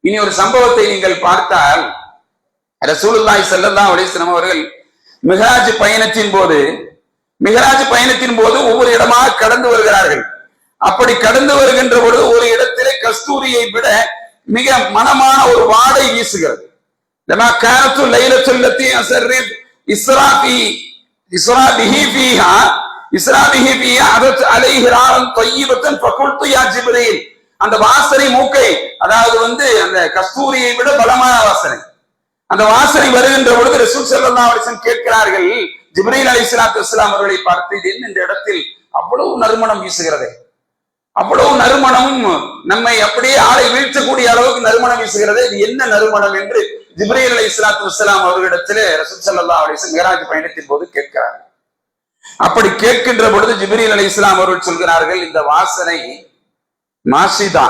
இனி ஒரு சம்பவத்தை நீங்கள் பார்த்தால், ரசூலுல்லாஹி ஸல்லல்லாஹு அலைஹி வஸல்லம் அவர்கள் மிஹ்ராஜ் பயணத்தின் போது ஒவ்வொரு இடமாக கடந்து வருகிறார்கள். அப்படி கடந்து வருகின்ற பொழுது ஒரு இடத்திலே கஸ்தூரியை விட மிக மனமான ஒரு வாடை வீசுகிறது. அந்த வாசனை மூக்கை, அதாவது அந்த கஸ்தூரியை விட பலமான வாசனை, அந்த வாசனை வருகின்ற பொழுது ரசூல் ஸல்லல்லாஹு அலைஹி வஸல்லம் கேட்கிறார்கள், ஜிப்ரீல் அலைஹிஸ்ஸலாத்து வஸ்ஸலாம் அவர்களை பார்த்து, இது என்ன இந்த இடத்தில் அவ்வளவு நறுமணம் வீசுகிறது, அவ்வளவு நறுமணமும் நம்மை அப்படியே ஆளை வீழ்த்தக்கூடிய அளவுக்கு நறுமணம் வீசுகிறது, இது என்ன நறுமணம் என்று ஜிப்ரீல் அலைஹிஸ்ஸலாத்து வஸ்ஸலாம் அவர்களிடத்திலே ரசூல் ஸல்லல்லாஹு அலைஹி வஸல்லம் மிஹ்ராஜ் பயணத்தின் போது கேட்கிறார்கள். அப்படி கேட்கின்ற பொழுது ஜிப்ரீல் அலைஹிஸ்ஸலாம் அவர்கள் சொல்கிறார்கள், இந்த வாசனை மாசிதா,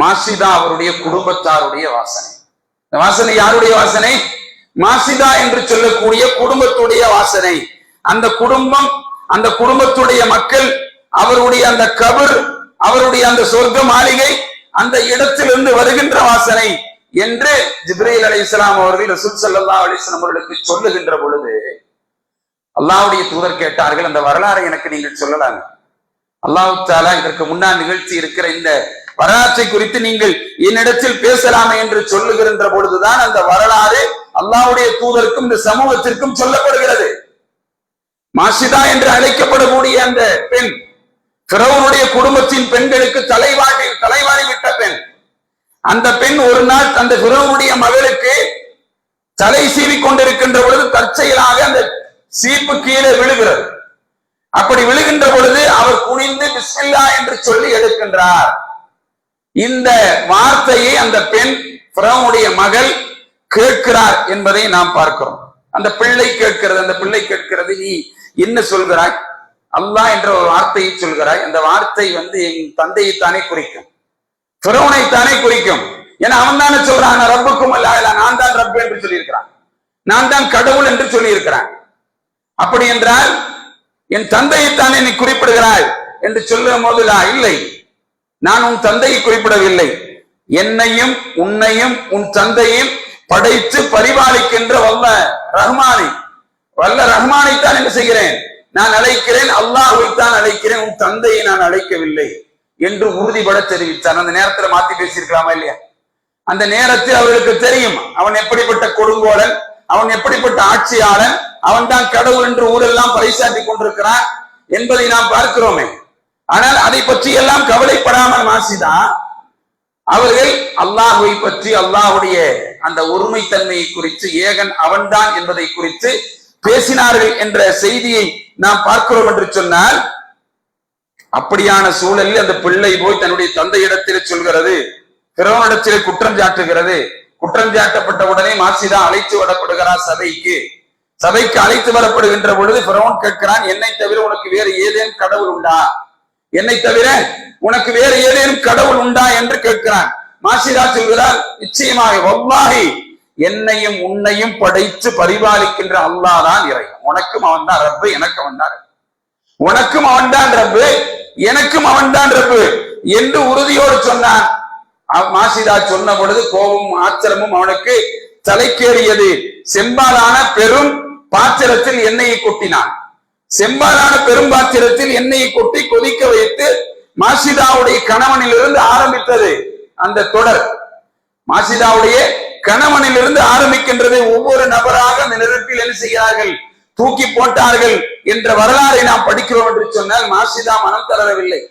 மாசிதா அவருடைய குடும்பத்தாருடைய வாசனை. இந்த வாசனை யாருடைய வாசனை? மாசிதா என்று சொல்லக்கூடிய குடும்பத்துடைய வாசனை. அந்த குடும்பம், அந்த குடும்பத்துடைய மக்கள், அவருடைய அந்த கபர், அவருடைய அந்த சொர்க்க மாளிகை, அந்த இடத்திலிருந்து வருகின்ற வாசனை என்று ஜிப்ரீல் அலைஹிஸ்ஸலாம் அவர்கள் ரசூல் ஸல்லல்லாஹு அலைஹி வஸல்லம் அவர்களுக்கு சொல்லுகின்ற பொழுது அல்லாஹ்வுடைய தூதர் கேட்டார்கள், அந்த வரலாறை எனக்கு நீங்கள் சொல்லலாங்க. அல்லாஹ் தஆலா இதற்கு முன்னால் நிகழ்ச்சி இருக்கிற இந்த வரலாற்றை குறித்து நீங்கள் என்னிடத்தில் பேசலாமே என்று சொல்லுகின்ற பொழுதுதான் அந்த வரலாறு அல்லாஹ்வுடைய தூதருக்கும் இந்த சமூகத்திற்கும் சொல்லப்படுகிறது. மாசிதா என்று அழைக்கப்படக்கூடிய அந்த பெண் ஃபிரௌனுடைய குடும்பத்தின் பெண்களுக்கு தலைவாரி விட்ட பெண். அந்த பெண் ஒரு நாள் அந்த ஃபிரௌனுடைய மகளுக்கு தலை சீவி கொண்டிருக்கின்ற பொழுது தற்செயலாக அந்த சீப்பு கீழே விழுகிறது. அப்படி விழுகின்ற பொழுது அவர் குனிந்து பிஸ்மில்லா என்று சொல்லி எடுக்கின்றார். இந்த வார்த்தையை அந்த பெண் ஃபிரௌனுடைய மகள் கேட்கிறார் என்பதை நாம் பார்க்கிறோம். அந்த பிள்ளை கேட்கிறது. அந்த பிள்ளை கேட்கிறது, நீ என்ன சொல்கிறாய்? அல்லாஹ் என்ற ஒரு வார்த்தையை சொல்கிறாய். அந்த வார்த்தை என் தந்தையைத்தானே குறிக்கும், ஃபிரௌனைத்தானே குறிக்கும். ஏன்னா அவன் தானே சொல்றான், ரப்புக்கும் அல்ல, நான் தான் ரப்பு என்று சொல்லியிருக்கிறான், நான் தான் கடவுள் என்று சொல்லியிருக்கிறான். அப்படி என்றால் என் தந்தையைத்தானே நீ குறிப்பிடுகிறாய் என்று சொல்லும் போது, இல்லை, நான் உன் தந்தையை குறிப்பிடவில்லை, என்னையும் உன்னையும் உன் தந்தையும் படைத்து பரிபாலிக்கின்ற வல்ல ரஹ்மானைத்தான் என்ன செய்கிறேன், நான் அழைக்கிறேன், அல்லாஹ்வைத்தான் அழைக்கிறேன், உன் தந்தையை நான் அழைக்கவில்லை என்று உறுதிபட தெரிவித்தார். அந்த நேரத்தில் மாத்தி பேசியிருக்கலாமா இல்லையா? அந்த நேரத்தில் அவர்களுக்கு தெரியும் அவன் எப்படிப்பட்ட கொடுங்கோலன், அவன் எப்படிப்பட்ட ஆட்சியாளன், அவன் தான் கடவுள் என்று ஊரெல்லாம் பறைசாட்டி கொண்டிருக்கிறான் என்பதை நாம் பார்க்கிறோமே. ஆனால் அதை பற்றி எல்லாம் கவலைப்படாமல் மாசிதா அவர்கள் அல்லாஹ்வை பற்றி, அல்லாஹ்வுடைய அந்த ஒருமைத்தன்மையை குறித்து, ஏகன் அவன்தான் என்பதை குறித்து பேசினார்கள் என்ற செய்தியை நாம் பார்க்கிறோம் என்று சொன்னால், அப்படியான சூழலில் அந்த பிள்ளை போய் தன்னுடைய தந்தையிடத்தில் சொல்கிறது, ஃபிரௌனிடத்திலே குற்றம் சாட்டுகிறது. குற்றம் சாட்டப்பட்ட உடனே மாசிதா அழைத்து வரப்படுகிறார் சபைக்கு அழைத்து வரப்படுகின்ற பொழுது ஃபிரௌன் கேட்கிறான், என்னை தவிர உனக்கு வேறு ஏதேனும் கடவுள் உண்டா? என்னை தவிர உனக்கு வேறு ஏதேனும் கடவுள் உண்டா என்று கேட்கிறான். மாசிதா சொல்கிறார், நிச்சயமாக வல்லாஹி என்னையும் உன்னையும் படைத்து பரிபாலிக்கின்ற அல்லாஹ் தான் இறைவன், உனக்கும் அவன் தான் ரப்பு, எனக்கு அவன் தான் ரப்பு, உனக்கும் அவன் தான் ரப்பு, எனக்கும் அவன் தான் ரப்பு என்று உறுதியோடு சொன்னான். மாசிதா சொன்ன பொழுது கோபமும் ஆச்சரியமும் அவனுக்கு தலைக்கேறியது. செம்பாலான பெரும் பாத்திரத்தில் எண்ணெயை கொட்டினான். செம்பாலான பெரும் பாத்திரத்தில் எண்ணெயை கொட்டி கொதிக்க வைத்து மாசிதாவுடைய கணவனிலிருந்து ஆரம்பித்தது அந்த தொடர். மாசிதாவுடைய கணவனிலிருந்து ஆரம்பிக்கின்றது. ஒவ்வொரு நபராக அந்த நெருப்பில் என்ன செய்கிறார்கள், தூக்கி போட்டார்கள் என்ற வரலாறை நாம் படிக்கிறோம் என்று சொன்னால், மாசிதா மனம் தளரவில்லை.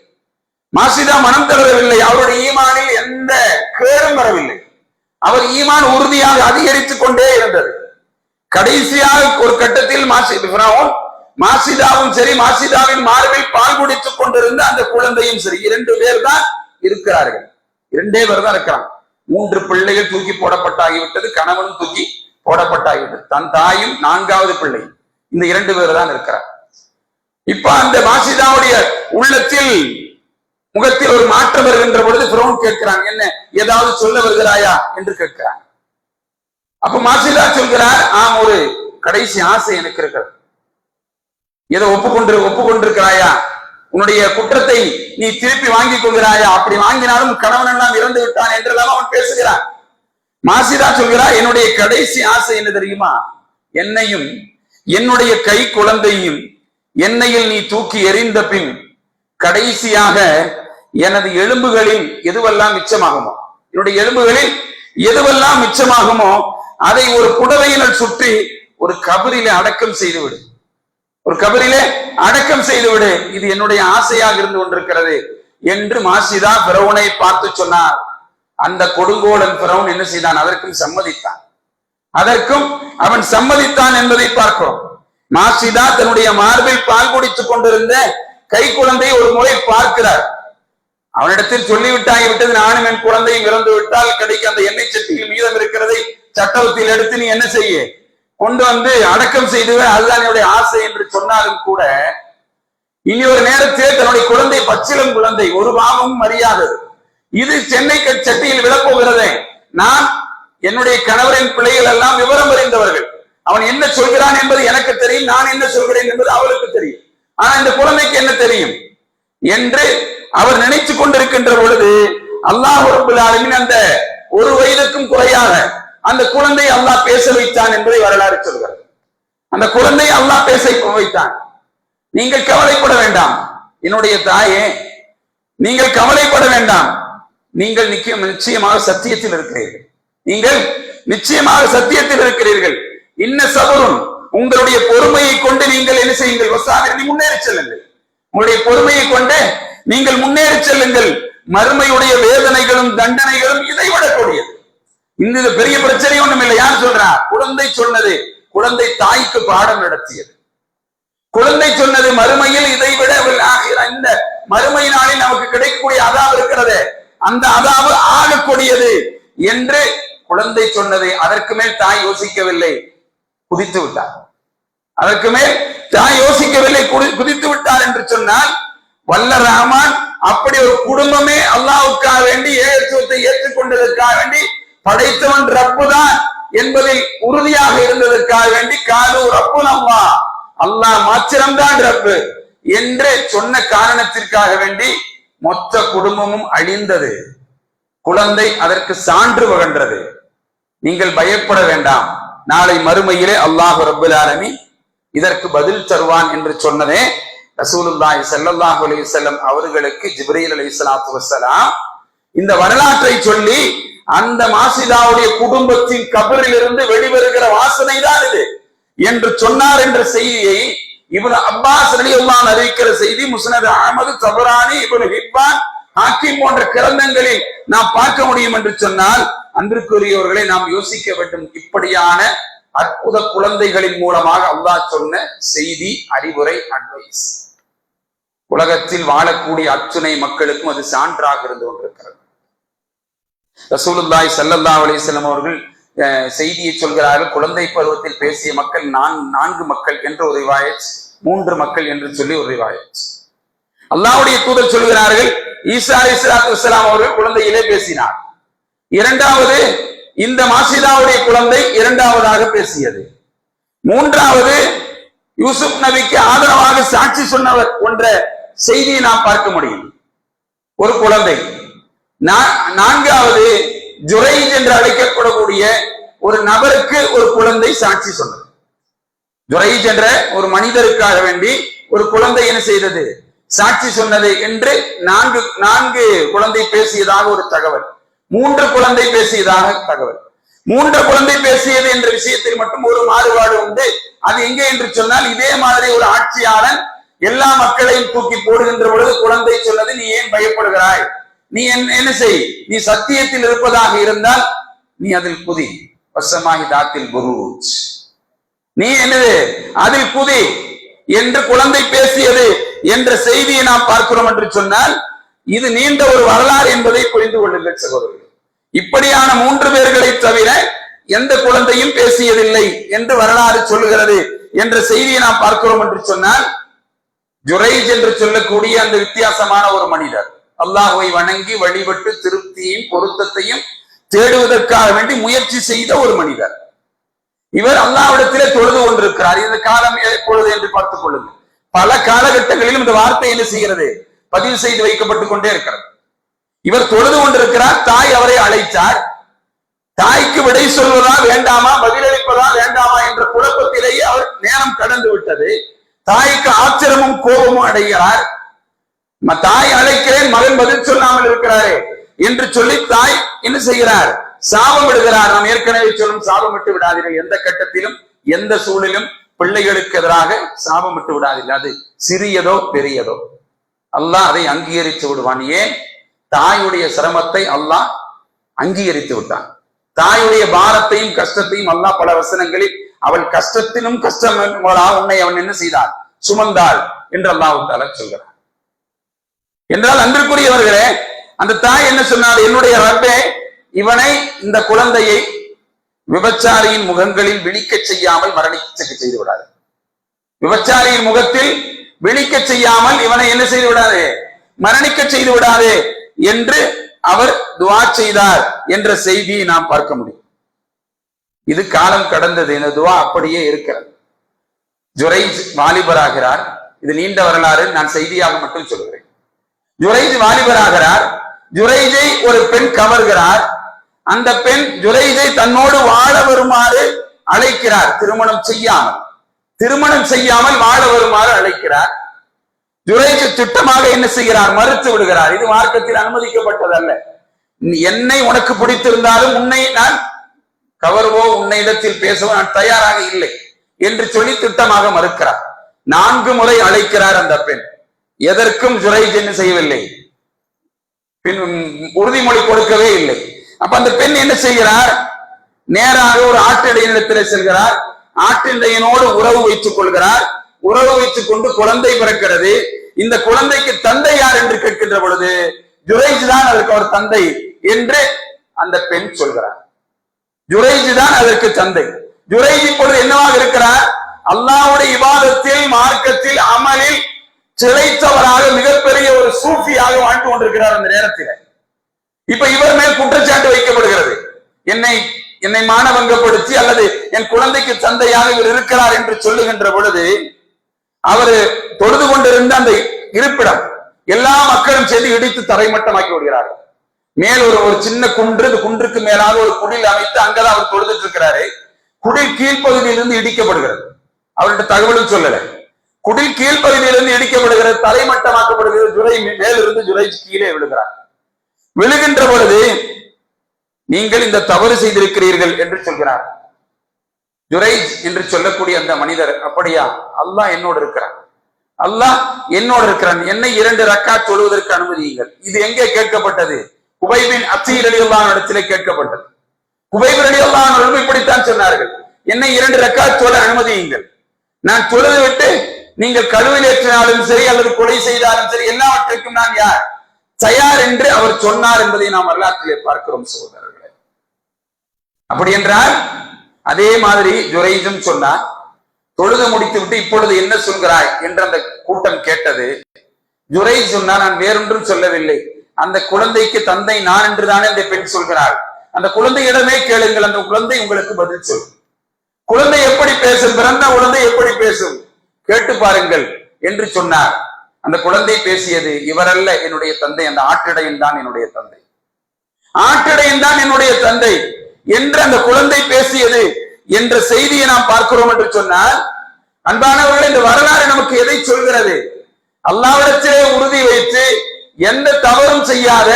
மாசிதா மனம் தளரவில்லை. அவருடைய ஈமானில் எந்த கேடும் வரவில்லை. அவர் ஈமான் உறுதியாக அதிகரித்துக் கொண்டே இருந்தது. கடைசியாக ஒரு கட்டத்தில் மாசிதாவும் சரி, மாசிதாவின் மார்பில் பால் குடித்துக் கொண்டிருந்த அந்த குழந்தையும் சரி, 2 பேர் தான் இருக்கிறார்கள். 2 பேர் தான் இருக்கிறான். 3 பிள்ளைகள் தூக்கி போடப்பட்டாகிவிட்டது, கணவனும் தூக்கி போடப்பட்டாகிவிட்டது, தன் தாயும் 4வது பிள்ளை, இந்த 2 பேர் தான் இருக்கிறார். இப்ப அந்த மாசிதாவுடைய உள்ளத்தில் முகத்தில் ஒரு மாற்றம் வருகின்ற பொழுது ஃபிரௌன் கேட்கிறான், என்ன ஏதாவது சொல்ல வருகிறாயா என்று கேட்கிறான். அப்ப மாசிதா சொல்கிறார், ஒரு கடைசி ஆசை எனக்கு இருக்கிறது, ஏதோ ஒப்புக்கொண்டிருக்கிறாயா, உன்னுடைய குற்றத்தை நீ திருப்பி வாங்கி கொள்கிறாயா, அப்படி வாங்கினாலும் கணவன் எல்லாம் இறந்து விட்டான் என்றெல்லாம் அவன் பேசுகிறான். மாசிதா சொல்கிறார், என்னுடைய கடைசி ஆசை என்ன தெரியுமா, என்னையும் என்னுடைய கை குழந்தையும் எண்ணெயில் நீ தூக்கி எறிந்த பின் கடைசியாக எனது எலும்புகளில் எதுவெல்லாம் மிச்சமாகுமோ, என்னுடைய எலும்புகளில் எதுவெல்லாம் மிச்சமாகுமோ அதை ஒரு புடவையினால் சுற்றி ஒரு கபரிலே அடக்கம் செய்துவிடு, ஒரு கபரிலே அடக்கம் செய்துவிடு, இது என்னுடைய ஆசையாக இருந்து கொண்டிருக்கிறது என்று மாசிதா ஃபிரௌனை பார்த்து சொன்னார். அந்த கொடுங்கோலன் ஃபிரௌன் என்ன செய்தான், அதற்கும் சம்மதித்தான். அதற்கும் அவன் சம்மதித்தான் என்பதை பார்க்கிறோம். மாசிதா தன்னுடைய மார்பில் பால் குடித்துக் கொண்டிருந்த கை குழந்தை ஒரு முறை பார்க்கிறார். அவனிடத்தில் சொல்லிவிட்டாகிவிட்டது, நானும் என் குழந்தையும் இறந்து விட்டால் கிடைக்க அந்த எண்ணெய் சட்டியில் மீதம் இருக்கிறதை சட்டவத்தில் எடுத்து நீ என்ன செய்ய, கொண்டு வந்து அடக்கம் செய்துவேன், அதுதான் என்னுடைய ஆசை என்று சொன்னாலும் கூட இனி ஒரு நேரத்திலே தன்னுடைய குழந்தை பச்சிலம் குழந்தை ஒரு பாவமும் அறியாதது, இது சென்னை சட்டியில் விழப்போகிறதே. நான் என்னுடைய கணவரின் பிள்ளைகள் எல்லாம் விவரம் அறிந்தவர்கள், அவன் என்ன சொல்கிறான் என்பது எனக்கு தெரியும், நான் என்ன சொல்கிறேன் என்பது அவளுக்கு தெரியும். ஆனா இந்த குழந்தைக்கு என்ன தெரியும் என்று அவர் நினைத்து கொண்டிருக்கின்ற பொழுது அல்லாஹ் ரப்பல் ஆலமீன் அந்த ஒரு வயதுக்கும் குறையாக அந்த குழந்தை அல்லாஹ் பேச வைத்தான் என்பதை வரலாறு சொல்கிறது. அந்த குழந்தை அல்லாஹ் பேச வைத்தான். நீங்கள் கவலைப்பட வேண்டாம் என்னுடைய தாயே, நீங்கள் கவலைப்பட வேண்டாம், நீங்கள் நிச்சயமாக சத்தியத்தில் இருக்கிறீர்கள், நீங்கள் நிச்சயமாக சத்தியத்தில் இருக்கிறீர்கள். இன்ன சபருன், உங்களுடைய பொறுமையை கொண்டு நீங்கள் என்ன செய்யுங்கள், வசாவிரதி முன்னேறி செல்லுங்கள், உங்களுடைய பொறுமையை கொண்டு நீங்கள் முன்னேறி செல்லுங்கள், மறுமையுடைய வேதனைகளும் தண்டனைகளும் இதை விடக்கூடியது. இந்த பெரிய பிரச்சனை ஒண்ணும் இல்லை. யார் சொல்றா? குழந்தை சொன்னது, குழந்தை தாய்க்கு பாடம் நடத்தியது. குழந்தை சொன்னது மறுமையில் இதை விட இந்த மறுமை நாளில் நமக்கு கிடைக்கக்கூடிய அதாவு இருக்கிறது, அந்த அதாவு ஆகக்கூடியது என்று குழந்தை சொன்னதை அதற்கு மேல் தாய் யோசிக்கவில்லை, குதித்து விட்டார். அதற்கு மேல் தாய் யோசிக்கவில்லை, குதித்து விட்டார் என்று சொன்னால் வல்ல ரஹ்மான் அப்படி ஒரு குடும்பமே அல்லாஹ்வுக்காக வேண்டி ஏகத்துவத்தை ஏற்றுக்கொண்டதற்காக வேண்டி படைத்தவன் ரப்பு தான் என்பதில் உறுதியாக இருந்ததற்காக வேண்டி காலு ரப்புன் அல்லாஹ், அல்லாஹ் மாத்திரம்தான் ரப்பு என்று சொன்ன காரணத்திற்காக வேண்டி மொத்த குடும்பமும் அழிந்தது. குழந்தை அதற்கு சான்று வகன்றது. நீங்கள் பயப்பட வேண்டாம், நாளை மறுமையிலே அல்லாஹ் ரப்பல் ஆலமீன் இதற்கு பதில் தருவான் என்று சொன்னதே ரசூலுல்லாஹி ஸல்லல்லாஹு அலைஹி வஸல்லம் அவர்களுக்கு ஜிப்ரீல் அலைஹிஸ்ஸலாத்து வஸ்ஸலாம் இந்த வரலாற்றை சொல்லி அந்த மாசிதாவுடைய குடும்பத்தின் கபரில் இருந்து வெளிவருகிற வாசனை தான் இது என்று சொன்னார் என்ற செய்தியை இப்னு அப்பாஸ் ரலியல்லாஹு அன்ஹு அறிவிக்கிற செய்தி முஸ்னத் அஹ்மது, தபரானி, இப்னு ஹிப்பான், ஹாக்கிம் போன்ற கிரந்தங்களில் நாம் பார்க்க முடியும் என்று சொன்னால் அன்பிற்குரியவர்களை நாம் யோசிக்க வேண்டும். இப்படியான அற்புத குழந்தைகளின் மூலமாக அல்லாஹ் சொன்ன செய்தி, அறிவுரை, அட்வைஸ் உலகத்தில் வாழக்கூடிய அத்துணை மக்களுக்கும் அது சான்றாக இருந்து கொண்டிருக்கிறது. ரசூலுல்லாஹி ஸல்லல்லாஹு அலைஹி வஸல்லம் அவர்கள் செய்தியை சொல்கிறார்கள். குழந்தை பருவத்தில் பேசிய மக்கள் 4 மக்கள் என்று ஒரு ரிவாயத், 3 மக்கள் என்று சொல்லி ஒரு ரிவாயத். அல்லாஹ்வுடைய தூதர் சொல்கிறார்கள், ஈசா அலைஹிஸ்ஸலாத்து வஸ்ஸலாம் அவர்கள் குழந்தையிலே பேசினார். இரண்டாவது இந்த மாசிதாவுடைய குழந்தை இரண்டாவதாக பேசியது. மூன்றாவது யூசுப் நபிக்கு ஆதரவாக சாட்சி சொன்னவர் என்ற செய்தியை நாம் பார்க்க முடியும், ஒரு குழந்தை. நான்காவது ஜுரைஜ் என்று அழைக்கப்படக்கூடிய ஒரு நபருக்கு ஒரு குழந்தை சாட்சி சொன்னது. ஜுரைஜ் என்ற ஒரு மனிதருக்காக வேண்டி ஒரு குழந்தை என்ன செய்தது, சாட்சி சொன்னது என்று 4 குழந்தை பேசியதாக ஒரு தகவல், 3 குழந்தை பேசியதாக தகவல். 3 குழந்தை பேசியது என்ற விஷயத்தில் மட்டும் ஒரு மாறுபாடு உண்டு. அது எங்கே என்று சொன்னால், இதே மாதிரி ஒரு ஆட்சியாளன் எல்லா மக்களையும் தூக்கி போடுகின்ற பொழுது குழந்தை சொன்னது, நீ ஏன் பயப்படுகிறாய், நீ என்ன செய், நீ சத்தியத்தில் இருப்பதாக இருந்தால் நீ அதில் குதி, வசமாகி தாத்தில் புரூஜ், நீ என்னது அதில் குதி என்று குழந்தை பேசியது என்ற செய்தியை நாம் பார்க்கிறோம் என்று சொன்னால் இது நீண்ட ஒரு வரலாறு என்பதை புரிந்து கொள்ளுங்கள் சகோதரர்கள். இப்படியான 3 பேர்களை தவிர எந்த குழந்தையும் பேசியதில்லை என்று வரலாறு சொல்லுகிறது என்ற செய்தியை நாம் பார்க்கிறோம் என்று சொன்னால், ஜுரைஜ் என்று சொல்லக்கூடிய அந்த வித்தியாசமான ஒரு மனிதர், அல்லாஹ்வை வணங்கி வழிபட்டு திருப்தியையும் பொருத்தத்தையும் தேடுவதற்காக வேண்டி முயற்சி செய்த ஒரு மனிதர். இவர் அல்லாஹ்விடத்திலே தொழுது கொண்டிருக்கிறார். இந்த காலம் எப்பொழுது என்று பார்த்துக் கொள்ளுங்கள். பல காலகட்டங்களிலும் இந்த வார்த்தை என்ன செய்கிறது, பதிவு செய்து வைக்கப்பட்டுக் கொண்டே இருக்கிறது. இவர் தொழுது கொண்டிருக்கிறார். தாய் அவரை அழைத்தார். தாய்க்கு விடை சொல்வதா வேண்டாமா, பதிலளிப்பதா வேண்டாமா என்ற குழப்பத்திலேயே அவர் நேரம் கடந்து விட்டது. தாய்க்கு ஆச்சரியமும் கோபமும் அடைகிறார். தாய் அழைக்கிறேன், மகன் பதில் சொல்லாமல் இருக்கிறாரே என்று சொல்லி தாய் என்ன செய்கிறார், சாபம் விடுகிறார். நாம் ஏற்கனவே சொல்லும் சாபம் விட்டு விடாதீர்கள், எந்த கட்டத்திலும் எந்த சூழலிலும் பிள்ளைகளுக்கு எதிராக சாபம் விட்டு விடாதீர்கள். அது சிறியதோ பெரியதோ அல்லாஹ் அதை அங்கீகரித்து விடுவான். ஏன், தாயுடைய சிரமத்தை அல்லாஹ் அங்கீகரித்து விட்டான். தாயுடைய பாரத்தையும் கஷ்டத்தையும் அல்லாஹ் பல வசனங்களில் அவள் கஷ்டத்திலும் கஷ்டம் உன்னை அவன் என்ன செய்தாள், சுமந்தாள் என்று அல்லாஹ் தஆலா சொல்கிறார். என்றால் அன்பிற்குரியவர்களே, அந்த தாய் என்ன சொன்னார், என்னுடைய ரப்பே, இவனை, இந்த குழந்தையை விபச்சாரியின் முகங்களில் விழிக்க செய்யாமல் மரணிக்க செய்து விடாது. விபச்சாரியின் முகத்தில் விழிக்க செய்யாமல் இவனை என்ன செய்து விடாது, மரணிக்க செய்து விடாது என்று அவர் துஆ செய்தார் என்ற செய்தியை நாம் பார்க்க முடியும். இது காலம் கடந்தது, இந்த துஆ அப்படியே இருக்கிறது. ஜுரைஜ் வாலிபராகிறார். இது நீண்ட வரலாறு, நான் செய்தியாக மட்டும் சொல்கிறேன். ஜுரைஜ் வாலிபராகிறார். ஜுரைஜை ஒரு பெண் கவர்கிறார். அந்த பெண் ஜுரைஜை தன்னோடு வாழ வருமாறு அழைக்கிறார். திருமணம் செய்யாமல் வாழ வருமாறு அழைக்கிறார். ஜுரைஜ் திட்டமாக என்ன செய்கிறார், மறுத்து விடுகிறார். இது மார்க்கத்தில் அனுமதிக்கப்பட்டதல்ல. என்னை உனக்கு பிடித்திருந்தாலும் உன்னை நான் கவர்வோ உன்னை இடத்தில் பேசவோ நான் தயாராக இல்லை என்று சொல்லி திட்டமாக மறுக்கிறார். 4 முறை அழைக்கிறார் அந்த பெண். எதற்கும் ஜுரைஜ் என்ன செய்யவில்லை, உறுதிமொழி கொடுக்கவே இல்லை. அப்ப அந்த பெண் என்ன செய்கிறார், நேராக ஒரு ஆட்டிடையினிடத்தில் செல்கிறார். ஆட்டிடையனோடு உறவு வைத்துக் கொள்கிறார். உறவு வைத்துக் கொண்டு குழந்தை பிறக்கிறது. இந்த குழந்தைக்கு தந்தை யார் என்று கேட்கின்ற பொழுது ஜுரைஜ் தான் அதற்கு அவர் தந்தை என்று அந்த பெண் சொல்கிறார். ஜுரைஜ் தான் அதற்கு தந்தை. ஜுரைஜ் இப்பொழுது என்னவாக இருக்கிறார், அல்லாஹ்வுடைய இபாதத்தில், மார்க்கத்தில், அமலில் சிலைத்தவராக மிகப்பெரிய ஒரு சூஃபியாக வாழ்ந்து கொண்டிருக்கிறார் அந்த நேரத்தில். இப்ப இவர் மேல் குற்றச்சாட்டு வைக்கப்படுகிறது. என்னை மானபங்கப்படுத்தி அல்லது என் குழந்தைக்கு தந்தையாக இவர் இருக்கிறார் என்று சொல்லுகின்ற பொழுது அவர் தொழுது கொண்டிருந்த அந்த இருப்பிடம் எல்லா மக்களும் சேர்ந்து இடித்து தரைமட்டமாக்கி விடுகிறார்கள். மேல் ஒரு சின்ன குன்று, குன்றுக்கு மேலாக ஒரு குடில் அமைத்து அங்கதான் அவர் தொழுதுட்டு இருக்கிறாரு. குடில் கீழ்ப்பகுதியிலிருந்து இடிக்கப்படுகிறது. அவர்கிட்ட தகவலும் சொல்லல. குடில் கீழ்ப்பகுதியிலிருந்து இடிக்கப்படுகிறது, தலைமட்டமாக்கப்படுகிறது. ஜுரை மேலிருந்து ஜுரைஜ் கீழே விழுகிறார். விழுகின்ற பொழுது நீங்கள் இந்த தவறு செய்திருக்கிறீர்கள் என்று சொல்கிறார். ஜுரைஜ் என்று சொல்லக்கூடிய அந்த மனிதர், அப்படியா, அல்லாஹ் என்னோடு இருக்கிறான், அல்லாஹ் என்னோடு இருக்கிறான், என்னை 2 ரக்காத் தொழுவதற்கு அனுமதியுங்கள். இது எங்கே கேட்கப்பட்டது, குபைப் பின் அசீர் ரலியல்லாஹு அன்ஹு இடத்திலே கேட்கப்பட்டது. குபைப் ரலியல்லாஹு அன்ஹு இப்படித்தான் சொன்னார்கள், என்னை 2 ரக்காத் தொழ அனுமதியுங்கள். நான் தொழுது விட்டு நீங்கள் கழுவிலேற்றினாலும் சரி அல்லது கொலை செய்தாலும் சரி எல்லாவற்றுக்கும் நான் யார் தயார் என்று அவர் சொன்னார் என்பதை நாம் வரலாற்றிலே பார்க்கிறோம் சகோதரர்களே. அப்படி என்றால் அதே மாதிரி ஜுரைஜும் சொன்னார். தொழுது முடித்து விட்டு இப்பொழுது என்ன சொல்கிறாய் என்று அந்த கூட்டம் கேட்டது. ஜுரைஜ் சொன்னார், நான் வேறொன்றும் சொல்லவில்லை, அந்த குழந்தைக்கு தந்தை நான் என்று தானே இந்த பெண் சொல்கிறாள், அந்த குழந்தையிடமே கேளுங்கள், அந்த குழந்தை உங்களுக்கு பதில் சொல்லும். குழந்தை எப்படி பேசும், பிறந்த குழந்தை எப்படி பேசும், கேட்டு பாருங்கள் என்று சொன்னார். அந்த குழந்தை பேசியது, இவரல்ல என்னுடைய தந்தை, அந்த ஆட்டிடையன் தான் என்னுடைய தந்தை, ஆட்டிடையன் தான் என்னுடைய தந்தை என்று அந்த குழந்தை பேசியது என்ற செய்தியை நாம் பார்க்கிறோம் என்று சொன்னால், அன்பானவர்கள், இந்த வரலாறு நமக்கு எதை சொல்கிறது, அல்லாஹ்விடத்திலே உறுதி வைத்து எந்த தவறும் செய்யாத